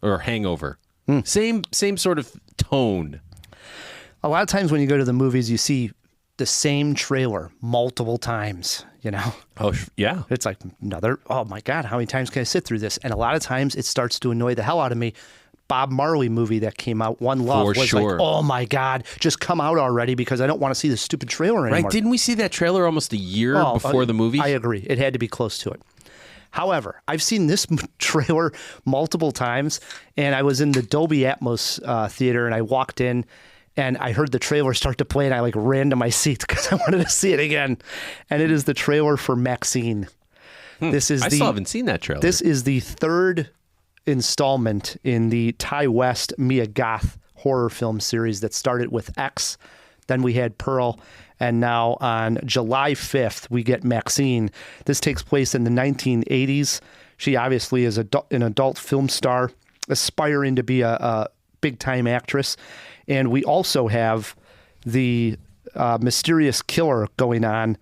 Or Hangover. Same sort of tone. A lot of times when you go to the movies, you see the same trailer multiple times, Oh, yeah. It's like oh my God, how many times can I sit through this? And a lot of times it starts to annoy the hell out of me Bob Marley movie that came out, One Love, For was sure. like, oh my God, just come out already because I don't want to see the stupid trailer anymore. Right? Didn't we see that trailer almost a year before the movie? I agree. It had to be close to it. However, I've seen this trailer multiple times, and I was in the Dolby Atmos theater, and I walked in, and I heard the trailer start to play, and I like ran to my seat because I wanted to see it again. And it is the trailer for Maxine. This is I still haven't seen that trailer. This is the third installment in the Ty West Mia Goth horror film series that started with X. Then we had Pearl, and now on July 5th, we get Maxine. This takes place in the 1980s. She obviously is an adult film star, aspiring to be a big-time actress. And we also have the mysterious killer going on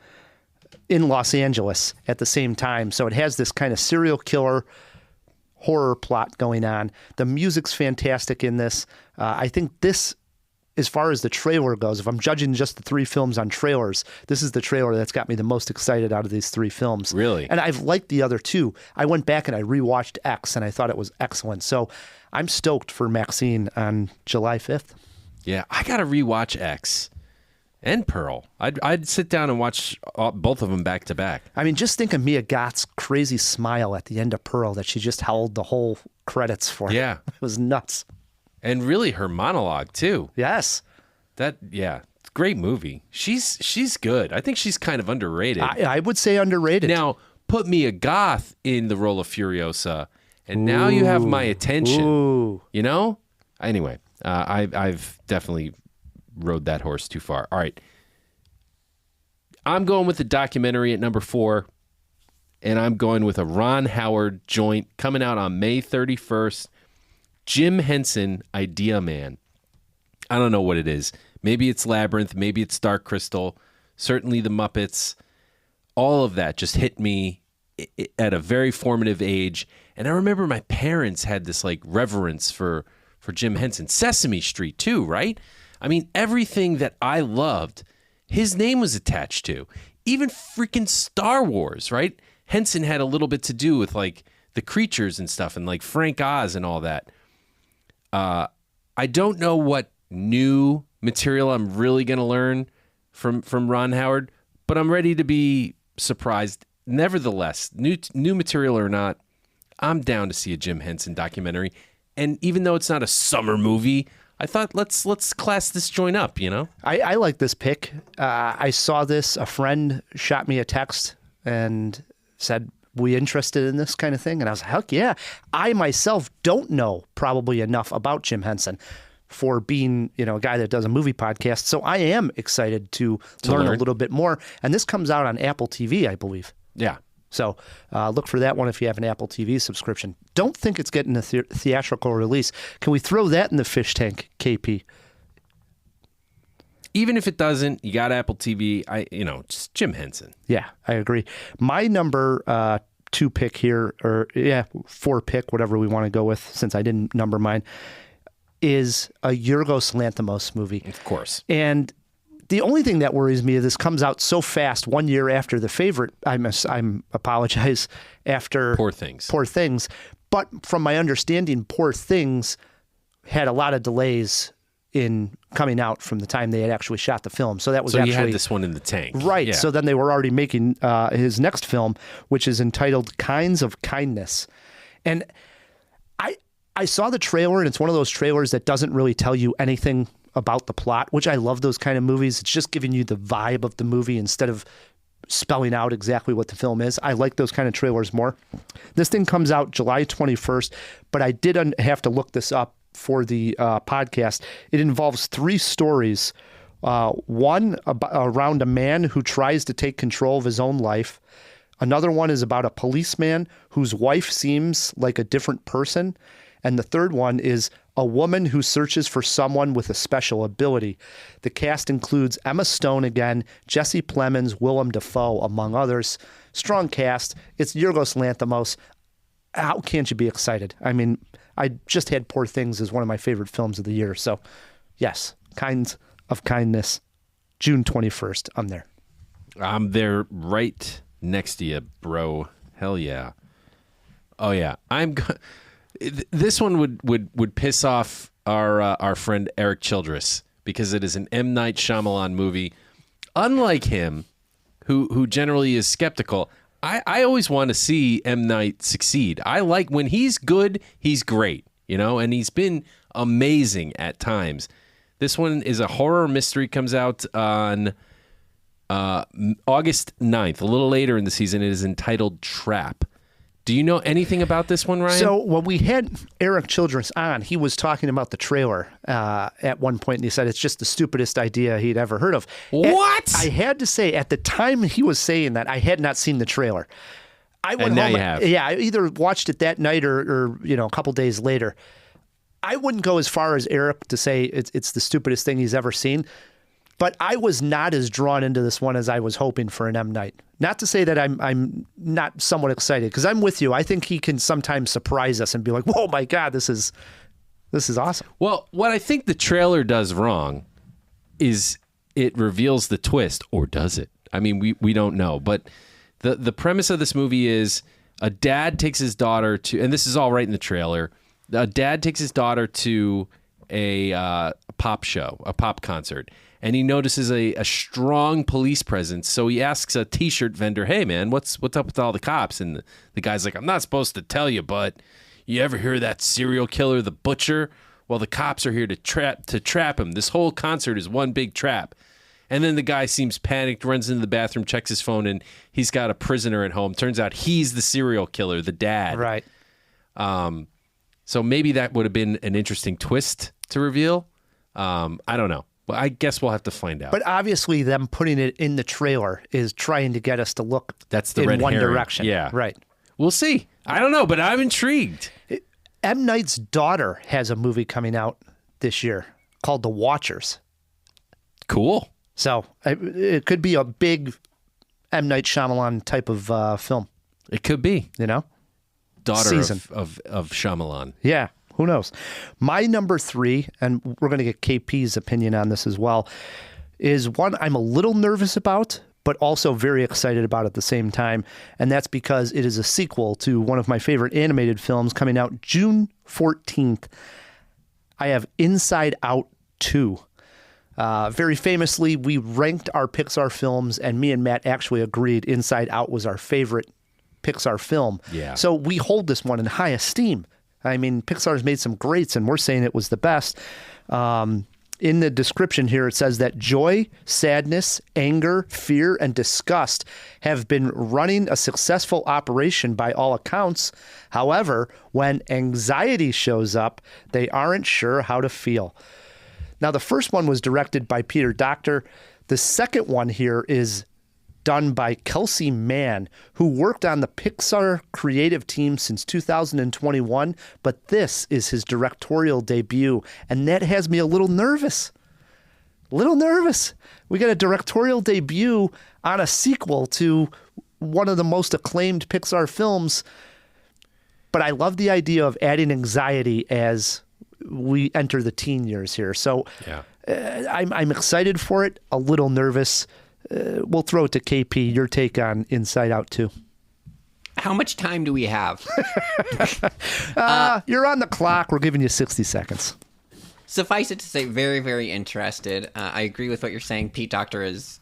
in Los Angeles at the same time. So it has this kind of serial killer horror plot going on. The music's fantastic in this. I think this, as far as the trailer goes, if I'm judging just the three films on trailers, this is the trailer that's got me the most excited out of these three films. Really? And I've liked the other two. I went back and I rewatched X, and I thought it was excellent. So I'm stoked for Maxine on July 5th. Yeah, I got to rewatch X and Pearl. I'd sit down and watch both of them back to back. I mean, just think of Mia Goth's crazy smile at the end of Pearl that she just held the whole credits for. Yeah. It was nuts. And really her monologue too. Yes. It's a great movie. She's good. I think she's kind of underrated. I would say underrated. Now, put Mia Goth in the role of Furiosa, and now you have my attention. Ooh. You know? Anyway, I've definitely rode that horse too far. All right. I'm going with the documentary at number 4, and I'm going with a Ron Howard joint coming out on May 31st. Jim Henson, Idea Man. I don't know what it is. Maybe it's Labyrinth. Maybe it's Dark Crystal. Certainly the Muppets. All of that just hit me at a very formative age. And I remember my parents had this like reverence for Jim Henson. Sesame Street too, right? I mean, everything that I loved, his name was attached to. Even freaking Star Wars, right? Henson had a little bit to do with like the creatures and stuff, and like Frank Oz and all that. I don't know what new material I'm really going to learn from Ron Howard, but I'm ready to be surprised. Nevertheless, new material or not, I'm down to see a Jim Henson documentary. And even though it's not a summer movie, I thought let's class this joint up, you know? I like this pick. I saw this. A friend shot me a text and said, "We interested in this kind of thing?" And I was like, heck yeah. I myself don't know probably enough about Jim Henson for being, a guy that does a movie podcast. So I am excited to learn a little bit more. And this comes out on Apple TV, I believe. Yeah. So look for that one if you have an Apple TV subscription. Don't think it's getting a theatrical release. Can we throw that in the fish tank, KP? Even if it doesn't, you got Apple TV. Just Jim Henson. Yeah, I agree. My number 2 pick here, 4 pick, whatever we want to go with, since I didn't number mine, is a Yorgos Lanthimos movie. Of course. And the only thing that worries me is this comes out so fast 1 year after The Favorite. I'm apologize after Poor Things. Poor Things. But from my understanding, Poor Things had a lot of delays in coming out from the time they had actually shot the film. So that was you had this one in the tank. Right. Yeah. So then they were already making his next film, which is entitled Kinds of Kindness. And I saw the trailer, and it's one of those trailers that doesn't really tell you anything about the plot, which I love those kind of movies. It's just giving you the vibe of the movie instead of spelling out exactly what the film is. I like those kind of trailers more. This thing comes out July 21st, but I did have to look this up for the podcast. It involves 3 stories. One around a man who tries to take control of his own life. Another one is about a policeman whose wife seems like a different person. And the third one is a woman who searches for someone with a special ability. The cast includes Emma Stone again, Jesse Plemons, Willem Dafoe, among others. Strong cast. It's Yorgos Lanthimos. How can't you be excited? I mean, I just had Poor Things as one of my favorite films of the year. So, yes, Kinds of Kindness, June 21st. I'm there. I'm there right next to you, bro. Hell yeah. Oh, yeah. This one would piss off our friend Eric Childress because it is an M. Night Shyamalan movie. Unlike him, who generally is skeptical, I always want to see M. Night succeed. I like when he's good, he's great, and he's been amazing at times. This one is a horror mystery, comes out on August 9th, a little later in the season. It is entitled Trap. Do you know anything about this one, Ryan? So when we had Eric Childress on, he was talking about the trailer at one point, and he said it's just the stupidest idea he'd ever heard of. What? I had to say, at the time he was saying that, I had not seen the trailer. I went and now home, you have. Yeah, I either watched it that night or a couple days later. I wouldn't go as far as Eric to say it's the stupidest thing he's ever seen, but I was not as drawn into this one as I was hoping for an M. Night. Not to say that I'm not somewhat excited, because I'm with you. I think he can sometimes surprise us and be like, "Whoa, my God, this is awesome." Well, what I think the trailer does wrong is it reveals the twist, or does it? I mean, we don't know. But the premise of this movie is a dad takes his daughter to, and this is all right in the trailer. A dad takes his daughter to a pop show, a pop concert, and he notices a strong police presence. So he asks a T-shirt vendor, "Hey, man, what's up with all the cops?" And the guy's like, "I'm not supposed to tell you, but you ever hear of that serial killer, the Butcher? Well, the cops are here to trap him. This whole concert is one big trap." And then the guy seems panicked, runs into the bathroom, checks his phone, and he's got a prisoner at home. Turns out he's the serial killer, the dad. Right. So maybe that would have been an interesting twist to reveal. I don't know. Well, I guess we'll have to find out. But obviously, them putting it in the trailer is trying to get us to look That's the in red one herring. direction. Yeah. Right. We'll see. I don't know, but I'm intrigued. M. Night's daughter has a movie coming out this year called The Watchers. Cool. So it could be a big M. Night Shyamalan type of film, It could be. Daughter Season. of Shyamalan. Yeah, who knows? My number 3, and we're going to get KP's opinion on this as well, is one I'm a little nervous about, but also very excited about at the same time. And that's because it is a sequel to one of my favorite animated films coming out June 14th. I have Inside Out 2. Very famously, we ranked our Pixar films, and me and Matt actually agreed Inside Out was our favorite Pixar film. Yeah. So we hold this one in high esteem. I mean, Pixar's made some greats, and we're saying it was the best. In the description here, it says that joy, sadness, anger, fear, and disgust have been running a successful operation by all accounts. However, when anxiety shows up, they aren't sure how to feel. Now, the first one was directed by Peter Docter. The second one here is done by Kelsey Mann, who worked on the Pixar creative team since 2021, but this is his directorial debut, and that has me a little nervous. We got a directorial debut on a sequel to one of the most acclaimed Pixar films, but I love the idea of adding anxiety as we enter the teen years here. So Yeah. I'm excited for it, a little nervous. We'll throw it to KP. Your take on Inside Out 2. How much time do we have? You're on the clock. We're giving you 60 seconds. Suffice it to say, very, very interested. I agree with what you're saying. Pete Docter is...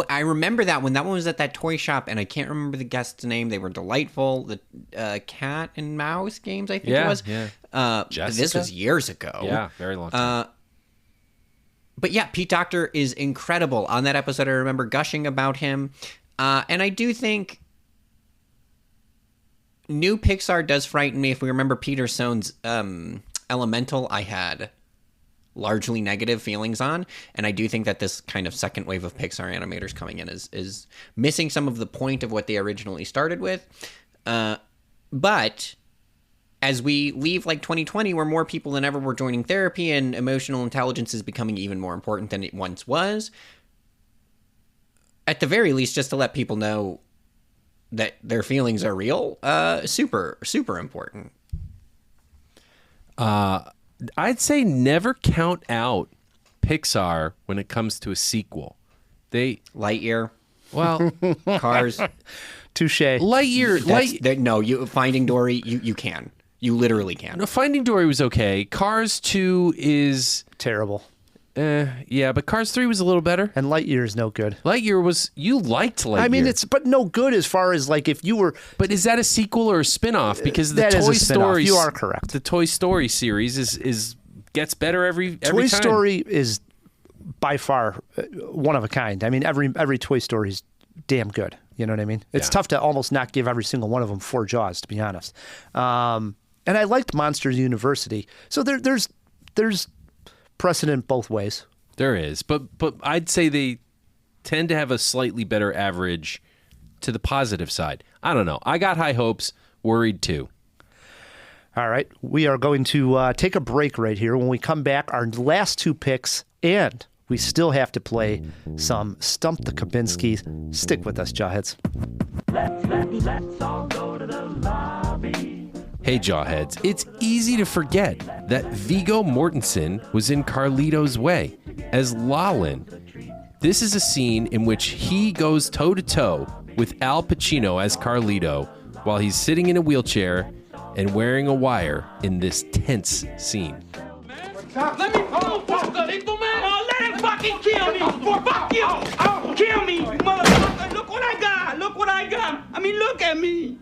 I remember that when that one was at that toy shop, and I can't remember the guest's name. They were delightful. The Cat and Mouse games, I think it was. Yeah. This was years ago. Yeah, very long time. But yeah, Pete Docter is incredible. On that episode, I remember gushing about him. And I do think new Pixar does frighten me. If we remember Peter Sohn's Elemental, I had largely negative feelings on. And I do think that this kind of second wave of Pixar animators coming in is missing some of the point of what they originally started with. But as we leave like 2020, where more people than ever were joining therapy and emotional intelligence is becoming even more important than it once was, at the very least, just to let people know that their feelings are real, super, super important. I'd say never count out Pixar when it comes to a sequel. Lightyear, Well, Cars. Touche. Lightyear. No, Finding Dory, you can. You literally can. No, Finding Dory was okay. Cars 2 is Terrible. yeah, but Cars 3 was a little better. And Lightyear is no good. Lightyear was, you liked Lightyear. I mean, but no good as far as like if you were. But is that a sequel or a spin-off? Because the That is Toy a spin-off. Story, You are correct. The Toy Story series is gets better every Toy time. Story is by far one of a kind. I mean, every Toy Story is damn good. You know what I mean? It's tough to almost not give every single one of them 4 Jaws, to be honest. And I liked Monsters University. So there's precedent both ways. There is, but I'd say they tend to have a slightly better average to the positive side. I don't know. I got high hopes, worried too. All right. We are going to take a break right here. When we come back, our last 2 picks, and we still have to play some Stump the Kubinski. Stick with us, Jawheads. Let's all go to the lobby. Hey, Jawheads, it's easy to forget that Viggo Mortensen was in Carlito's Way as Lalin. This is a scene in which he goes toe-to-toe with Al Pacino as Carlito while he's sitting in a wheelchair and wearing a wire in this tense scene. Let me let him fucking kill me! Fuck you! Kill me, motherfucker! Look what I got! Look what I got! I mean, look at me!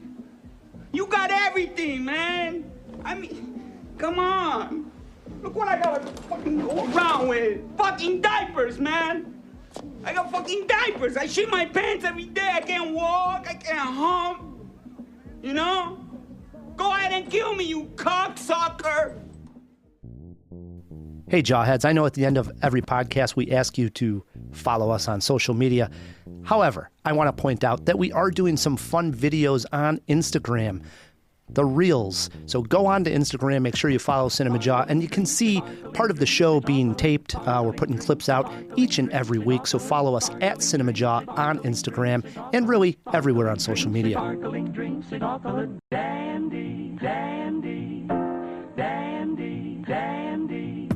You got everything, man! I mean, come on! Look what I got to fucking go around with! Fucking diapers, man! I got fucking diapers! I shit my pants every day! I can't walk! I can't hump! You know? Go ahead and kill me, you cocksucker! Hey, Jawheads, I know at the end of every podcast we ask you to follow us on social media. However, I want to point out that we are doing some fun videos on Instagram, the Reels. So go on to Instagram, make sure you follow CinemaJaw, and you can see part of the show being taped. We're putting clips out each and every week, so follow us at CinemaJaw on Instagram and really everywhere on social media. Sparkling drinks and all colored dandy, dandy, dandy, dandy.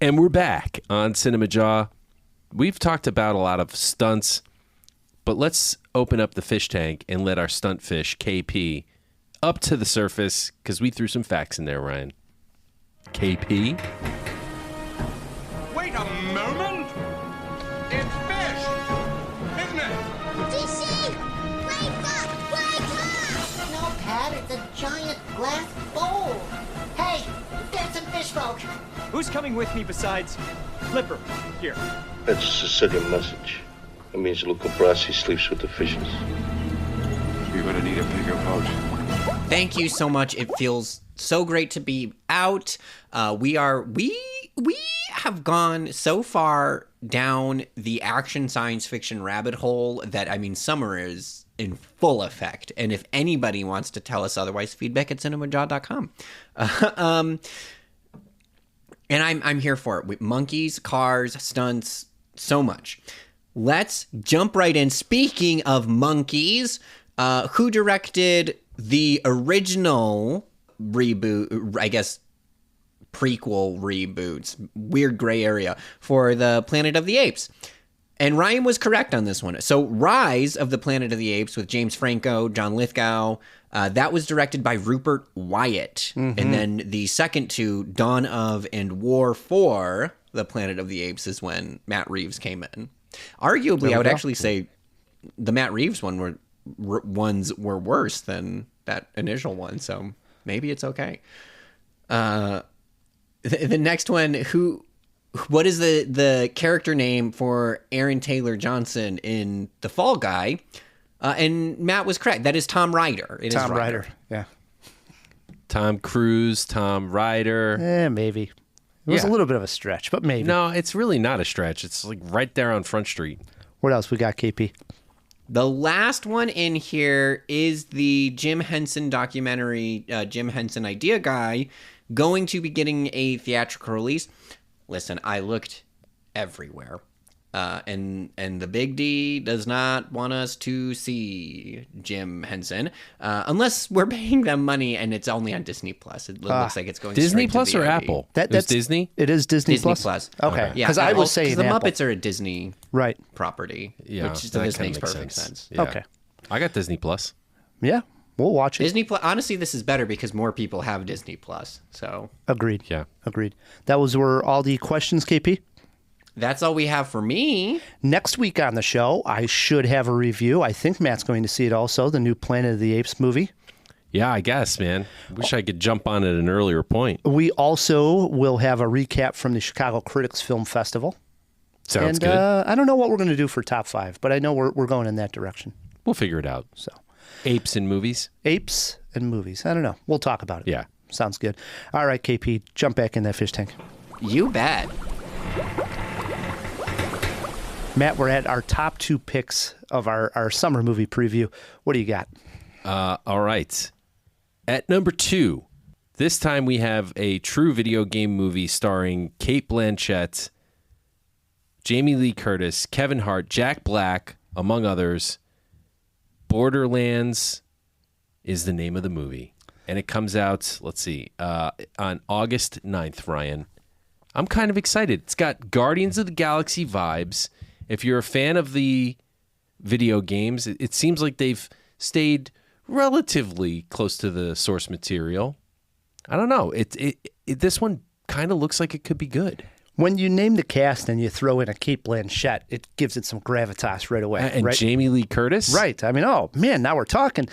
And we're back on CinemaJaw. We've talked about a lot of stunts, but let's open up the fish tank and let our stunt fish, KP, up to the surface, because we threw some facts in there, Ryan. KP? Wait a moment! It's fish! Isn't it? DC! Wake up! Wake up! No, Pat, it's a giant glass bowl. Hey, there's some fish folk. Who's coming with me besides Flipper? Here. That's a Sicilian message. It means Luca Brasi sleeps with the fishes. You're gonna need a bigger boat. Thank you so much. It feels so great to be out. We have gone so far down the action science fiction rabbit hole that, I mean, summer is in full effect. And if anybody wants to tell us otherwise, feedback at cinemajaw.com. And I'm here for it. With monkeys, cars, stunts, so much. Let's jump right in. Speaking of monkeys, who directed the original reboot, I guess prequel reboots, weird gray area, for the Planet of the Apes? And Ryan was correct on this one. So Rise of the Planet of the Apes with James Franco, John Lithgow, that was directed by Rupert Wyatt. Mm-hmm. And then the second two, Dawn of and War for the Planet of the Apes, is when Matt Reeves came in. Arguably, I would actually say the Matt Reeves ones were worse than that initial one. So maybe it's okay. The next one, what is the character name for Aaron Taylor Johnson in The Fall Guy? And Matt was correct. That is Tom Ryder. It Tom is Ryder. Yeah. Tom Cruise, Tom Ryder. Maybe. It was a little bit of a stretch, but maybe. No, it's really not a stretch. It's like right there on Front Street. What else we got, KP? The last one in here is the Jim Henson documentary, Jim Henson Idea Guy, going to be getting a theatrical release. Listen, I looked everywhere. And the Big D does not want us to see Jim Henson unless we're paying them money and it's only on Disney Plus. It looks like it's going Disney straight Plus to or VOD. Apple? That's Disney. It is Disney Plus. Okay, Yeah, because I was saying the Apple. Muppets are a Disney right property. Yeah, which that this kinda makes makes perfect sense. Yeah. Okay, I got Disney Plus. yeah. We'll watch it. Disney Plus. Honestly, this is better because more people have Disney Plus. So Agreed. Yeah. Agreed. That were all the questions, KP. that's all we have for me. Next week on the show, I should have a review. I think Matt's going to see it also, the new Planet of the Apes movie. Yeah, I guess, man. Wish I could jump on at an earlier point. We also will have a recap from the Chicago Critics Film Festival. Sounds good. I don't know what we're going to do for top 5, but I know we're going in that direction. We'll figure it out. So, apes and movies. Apes and movies. I don't know. We'll talk about it. Yeah. Sounds good. All right, KP, jump back in that fish tank. You bet. Matt, we're at our top 2 picks of our summer movie preview. What do you got? All right. At number 2, this time we have a true video game movie starring Cate Blanchett, Jamie Lee Curtis, Kevin Hart, Jack Black, among others. Borderlands is the name of the movie. And it comes out, let's see, on August 9th, Ryan. I'm kind of excited. It's got Guardians of the Galaxy vibes. If you're a fan of the video games, it seems like they've stayed relatively close to the source material. I don't know. This one kind of looks like it could be good. When you name the cast and you throw in a Cate Blanchett, it gives it some gravitas right away. And right? Jamie Lee Curtis? Right. I mean, oh, man, now we're talking.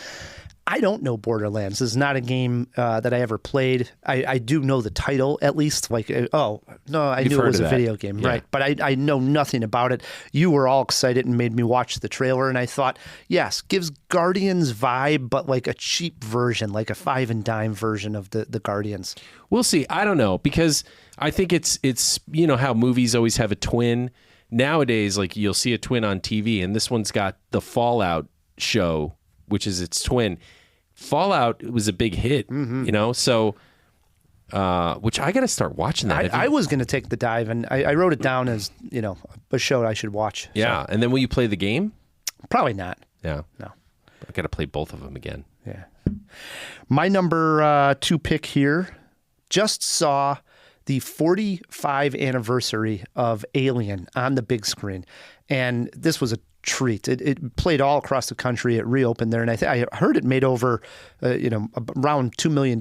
I don't know Borderlands. This is not a game that I ever played. I do know the title, at least. Like, oh, no, I knew it was a video game. Yeah. Right. But I know nothing about it. You were all excited and made me watch the trailer. And I thought, yes, gives Guardians vibe, but like a cheap version, like a 5 and dime version of the Guardians. We'll see. I don't know, because I think it's you know how movies always have a twin. Nowadays, like you'll see a twin on TV, and this one's got the Fallout show, which is its twin. Fallout was a big hit, you know, so which I got to start watching that. I was going to take the dive, and I wrote it down as, you know, a show I should watch. Yeah, so. And then will you play the game? Probably not. Yeah. No. I got to play both of them again. Yeah. My number 2 pick here just saw the 45 anniversary of Alien on the big screen, and this was a treat. It played all across the country. It reopened there, and I heard it made over, around $2 million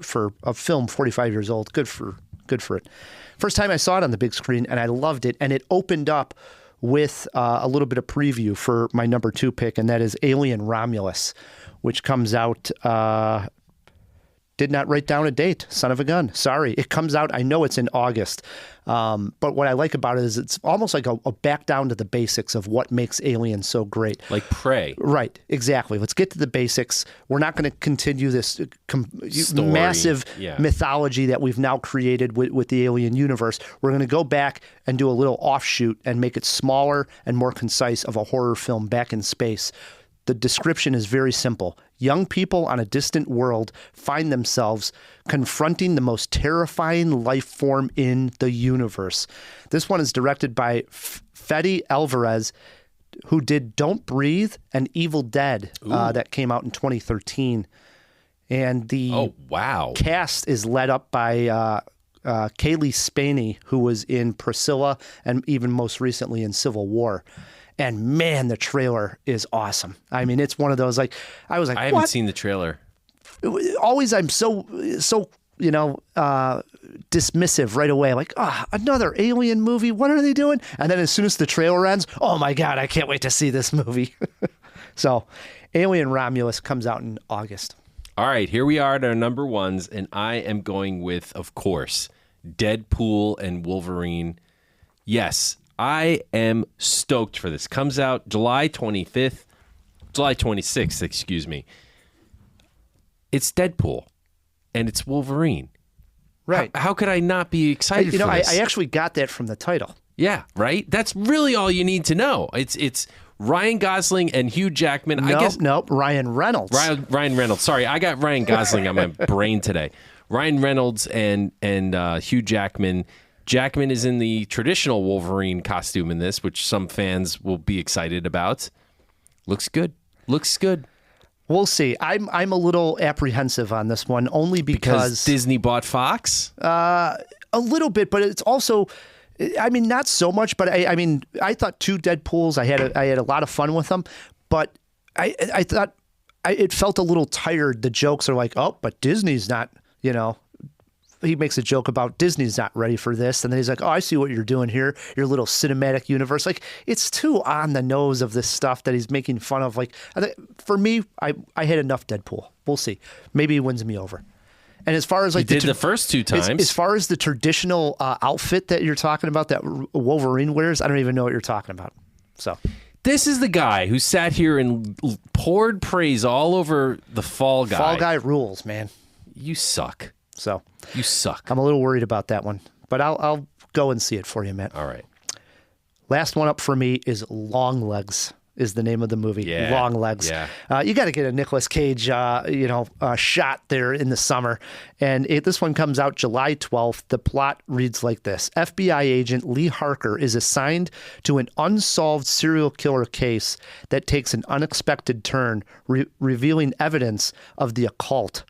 for a film 45 years old. Good for it. First time I saw it on the big screen, and I loved it. And it opened up with a little bit of preview for my number 2 pick, and that is Alien Romulus, which comes out. Did not write down a date. Son of a gun. Sorry. It comes out. I know it's in August. But what I like about it is it's almost like a back down to the basics of what makes Alien so great. Like Prey. Right. Exactly. Let's get to the basics. We're not going to continue this massive mythology that we've now created with the Alien universe. We're going to go back and do a little offshoot and make it smaller and more concise of a horror film back in space. The description is very simple. Young people on a distant world find themselves confronting the most terrifying life form in the universe. This one is directed by Fede Alvarez, who did Don't Breathe and Evil Dead that came out in 2013. And the cast is led up by Kaylee Spaney, who was in Priscilla and even most recently in Civil War. And man, the trailer is awesome. I mean, it's one of those I haven't seen the trailer. Always, I'm so dismissive right away. Like, another Alien movie. What are they doing? And then as soon as the trailer ends, oh my God, I can't wait to see this movie. So, Alien Romulus comes out in August. All right, here we are at our number 1s, and I am going with, of course, Deadpool and Wolverine. Yes. I am stoked for this. Comes out July 26th, excuse me. It's Deadpool, and it's Wolverine. Right. How could I not be excited for this? I actually got that from the title. Yeah, right? That's really all you need to know. It's Ryan Gosling and Hugh Jackman. Ryan Reynolds. Ryan Reynolds. Sorry, I got Ryan Gosling on my brain today. Ryan Reynolds and Hugh Jackman. Jackman is in the traditional Wolverine costume in this, which some fans will be excited about. Looks good. We'll see. I'm a little apprehensive on this one, only because Disney bought Fox? A little bit, but it's also, I mean, not so much. But I thought 2 Deadpools. I had a lot of fun with them, but I thought it felt a little tired. The jokes are like, oh, but Disney's not, he makes a joke about Disney's not ready for this. And then he's like, oh, I see what you're doing here. Your little cinematic universe. Like, it's too on the nose of this stuff that he's making fun of. Like, for me, I had enough Deadpool. We'll see. Maybe he wins me over. And as far as like the first two times, as far as the traditional outfit that you're talking about that Wolverine wears, I don't even know what you're talking about. So this is the guy who sat here and poured praise all over the Fall Guy. Fall Guy rules, man. You suck. So you suck. I'm a little worried about that one, but I'll go and see it for you, Matt. All right. Last one up for me is Long Legs. Is the name of the movie. Yeah. Long Legs. Yeah. You got to get a Nicolas Cage, shot there in the summer. And this one comes out July 12th. The plot reads like this. FBI agent Lee Harker is assigned to an unsolved serial killer case that takes an unexpected turn, revealing evidence of the occult.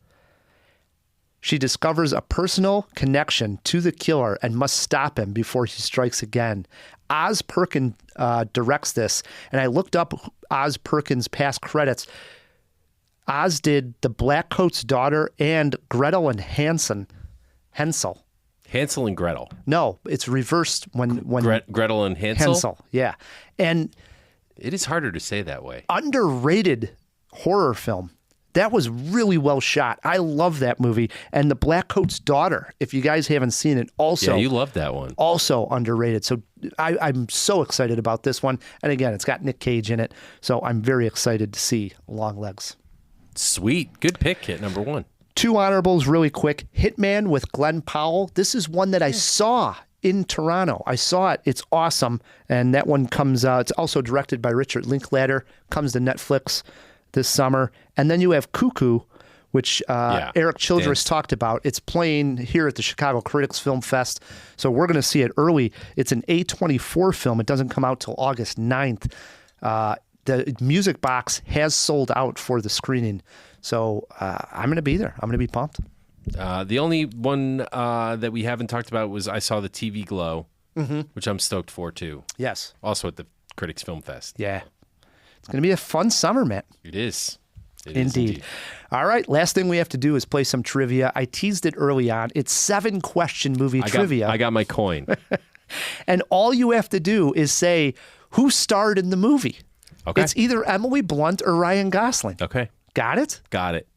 She discovers a personal connection to the killer and must stop him before he strikes again. Oz Perkins directs this, and I looked up Oz Perkins' past credits. Oz did The Blackcoat's Daughter and Gretel and Hansel. Hansel and Gretel. No, it's reversed when Gretel and Hansel? Hansel, yeah. And it is harder to say that way. Underrated horror film. That was really well shot. I love that movie. And The Blackcoat's Daughter, if you guys haven't seen it, also. Yeah, you love that one. Also underrated. So I'm so excited about this one. And again, it's got Nick Cage in it. So I'm very excited to see Long Legs. Sweet. Good pick at number 1. 2 honorables really quick. Hitman with Glenn Powell. This is one that I saw in Toronto. I saw it. It's awesome. And that one comes out. It's also directed by Richard Linklater. Comes to Netflix this summer. And then you have Cuckoo, which Eric Childress talked about. It's playing here at the Chicago Critics Film Fest. So we're going to see it early. It's an A24 film. It doesn't come out till August 9th. The music box has sold out for the screening. So I'm going to be there. I'm going to be pumped. The only one that we haven't talked about was I saw the TV Glow, which I'm stoked for too. Yes. Also at the Critics Film Fest. Yeah. It's going to be a fun summer, Matt. It is. It Indeed. is indeed. All right. Last thing we have to do is play some trivia. I teased it early on. It's 7-question movie trivia. I got my coin. And all you have to do is say who starred in the movie. Okay. It's either Emily Blunt or Ryan Gosling. Okay. Got it? Got it.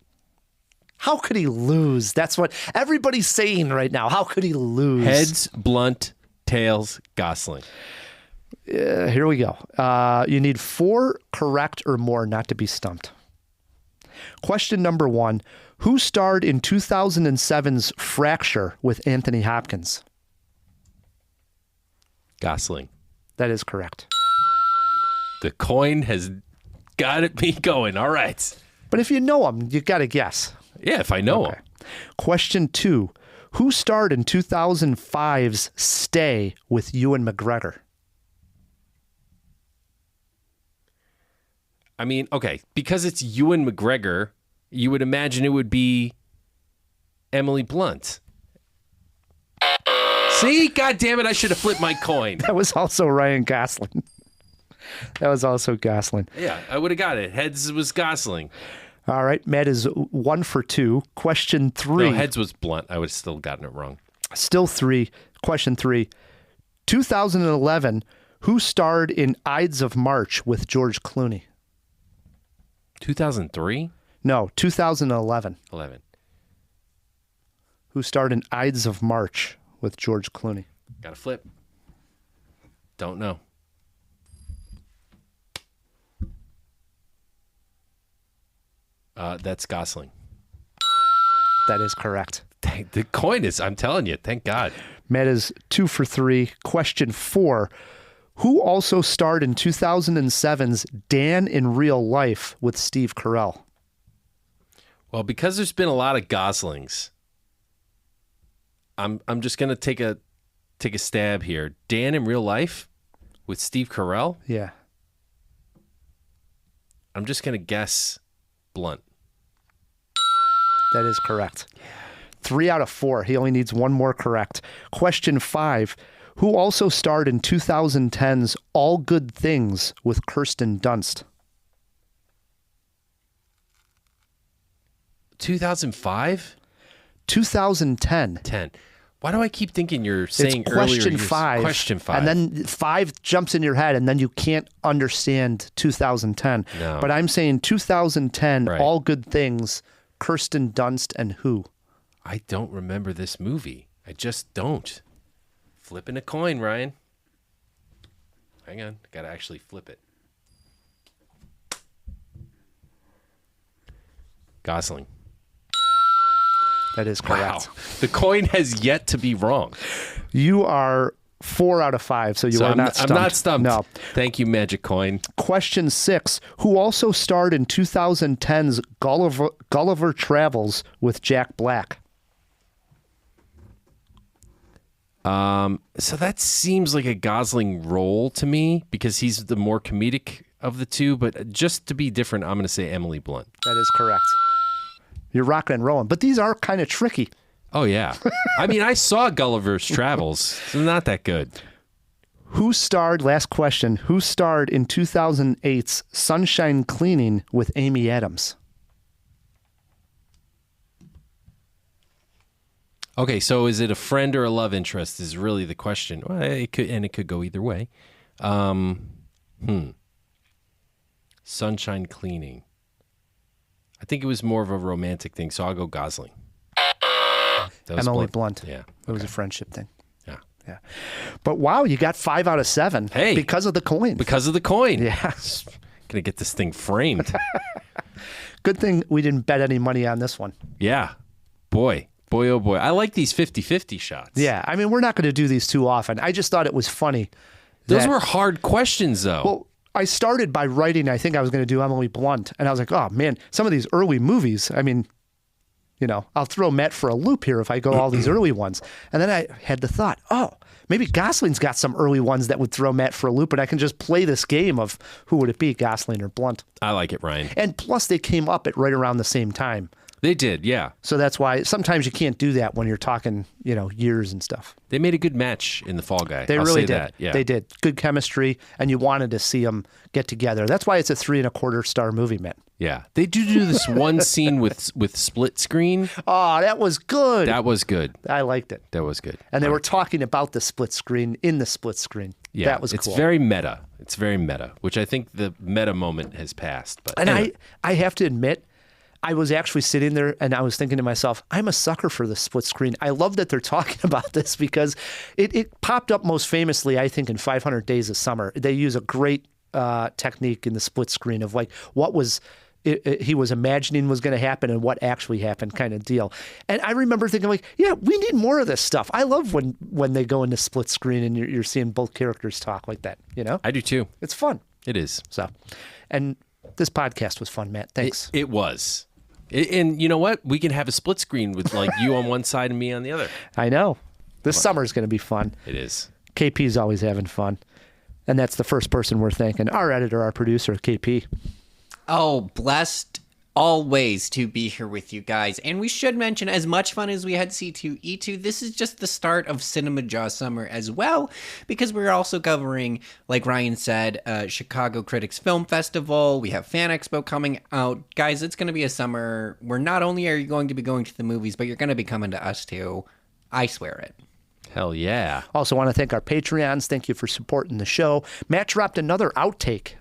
How could he lose? That's what everybody's saying right now. How could he lose? Heads, Blunt, tails, Gosling. Here we go. You need 4 correct or more not to be stumped. Question number 1. Who starred in 2007's Fracture with Anthony Hopkins? Gosling. That is correct. The coin has got me going. All right. But if you know him, you got to guess. Yeah, if I know him. Question 2. Who starred in 2005's Stay with Ewan McGregor? I mean, okay, because it's Ewan McGregor, you would imagine it would be Emily Blunt. See? God damn it, I should have flipped my coin. That was also Ryan Gosling. That was also Gosling. Yeah, I would have got it. Heads was Gosling. All right, Matt is 1 for 2. Question 3. No, Heads was Blunt. I would have still gotten it wrong. Still 3. Question 3. 2011, who starred in Ides of March with George Clooney? 2003? No, 2011. 11. Who starred in Ides of March with George Clooney? Got to flip. Don't know. That's Gosling. That is correct. The coin is, I'm telling you, thank God. Matt is 2 for 3. Question 4. Who also starred in 2007's Dan in Real Life with Steve Carell? Well, because there's been a lot of Goslings, I'm just gonna take a stab here. Dan in Real Life with Steve Carell? Yeah. I'm just gonna guess Blunt. That is correct. 3 out of 4. He only needs 1 more correct. Question 5. Who also starred in 2010's All Good Things with Kirsten Dunst? 2005? 2010. 10. Why do I keep thinking you're saying It's earlier? question 5. Question 5. And then 5 jumps in your head, and then you can't understand 2010. No. But I'm saying 2010, Right. All Good Things, Kirsten Dunst, and who? I don't remember this movie. I just don't. Flipping a coin, Ryan. Hang on. Got to actually flip it. Gosling. That is correct. Wow. The coin has yet to be wrong. You are 4 out of 5, so you are not stumped. I'm not stumped. No. Thank you, Magic Coin. Question 6. Who also starred in 2010's Gulliver Travels with Jack Black? So that seems like a Gosling role to me because he's the more comedic of the two. But just to be different, I'm going to say Emily Blunt. That is correct. You're rocking and rolling, but these are kind of tricky. Oh, yeah. I mean, I saw Gulliver's Travels. It's not that good. Last question, who starred in 2008's Sunshine Cleaning with Amy Adams? Okay, so is it a friend or a love interest is really the question. Well, it could go either way. Sunshine Cleaning. I think it was more of a romantic thing, so I'll go Gosling. That was Emily Blunt. Yeah. It was a friendship thing. Yeah. Yeah. But wow, you got 5 out of 7. Hey. Because of the coin. Because of the coin. Yeah. Gonna get this thing framed. Good thing we didn't bet any money on this one. Yeah. Boy, oh boy. I like these 50-50 shots. Yeah. I mean, we're not going to do these too often. I just thought it was funny. Those were hard questions, though. Well, I started by writing, I think I was going to do Emily Blunt. And I was like, oh, man, some of these early movies, I mean, you know, I'll throw Matt for a loop here if I go all these early ones. And then I had the thought, oh, maybe Gosling's got some early ones that would throw Matt for a loop, and I can just play this game of who would it be, Gosling or Blunt. I like it, Ryan. And plus, they came up at right around the same time. They did, yeah. So that's why sometimes you can't do that when you're talking, you know, years and stuff. They made a good match in The Fall Guy. They I'll really say did. That. Yeah. They did. Good chemistry, and you wanted to see them get together. That's why it's a 3.25 star movie, Matt. Yeah. They do this one scene with split screen. Oh, that was good. That was good. I liked it. That was good. And they were talking about the split screen in the split screen. Yeah, that was cool. It's very meta. It's very meta, which I think the meta moment has passed. But and anyway. I have to admit, I was actually sitting there and I was thinking to myself, I'm a sucker for the split screen. I love that they're talking about this because it popped up most famously, I think, in 500 Days of Summer. They use a great technique in the split screen of like what was he was imagining was going to happen and what actually happened kind of deal. And I remember thinking like, yeah, we need more of this stuff. I love when they go into split screen and you're seeing both characters talk like that, you know? I do too. It's fun. It is. So, and this podcast was fun, Matt. Thanks. It was. And you know what? We can have a split screen with like you on one side and me on the other. I know. This summer is going to be fun. It is. KP's always having fun. And that's the first person we're thanking. Our editor, our producer, KP. Oh, blessed always to be here with you guys. And we should mention, as much fun as we had C2E2, this is just the start of CinemaJaw summer as well, because we're also covering, like Ryan said, Chicago Critics Film Festival. We have Fan Expo coming out. Guys, it's going to be a summer where not only are you going to be going to the movies, but you're going to be coming to us too. I swear it. Hell yeah. Also want to thank our Patreons. Thank you for supporting the show. Matt dropped another outtake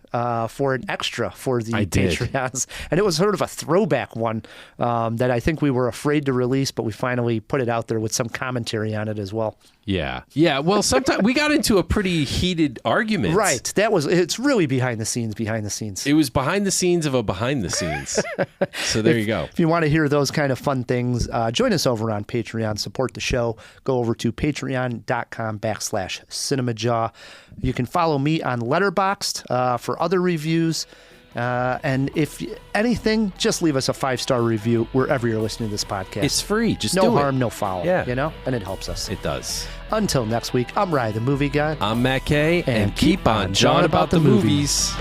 for an extra for the Patreons. And it was sort of a throwback one that I think we were afraid to release, but we finally put it out there with some commentary on it as well. Yeah. Yeah. Well, sometimes we got into a pretty heated argument. Right. It's really behind the scenes. It was behind the scenes of a behind the scenes. So there you go. If you want to hear those kind of fun things, join us over on Patreon. Support the show. Go over to patreon.com/CinemaJaw. You can follow me on Letterboxd for other reviews. And if anything, just leave us a 5-star review wherever you're listening to this podcast. It's free. Just no do harm, it. no foul. Yeah. You know, and it helps us. It does. Until next week, I'm Ryan, the movie guy. I'm Matt Kay, and keep on jawing about the movies.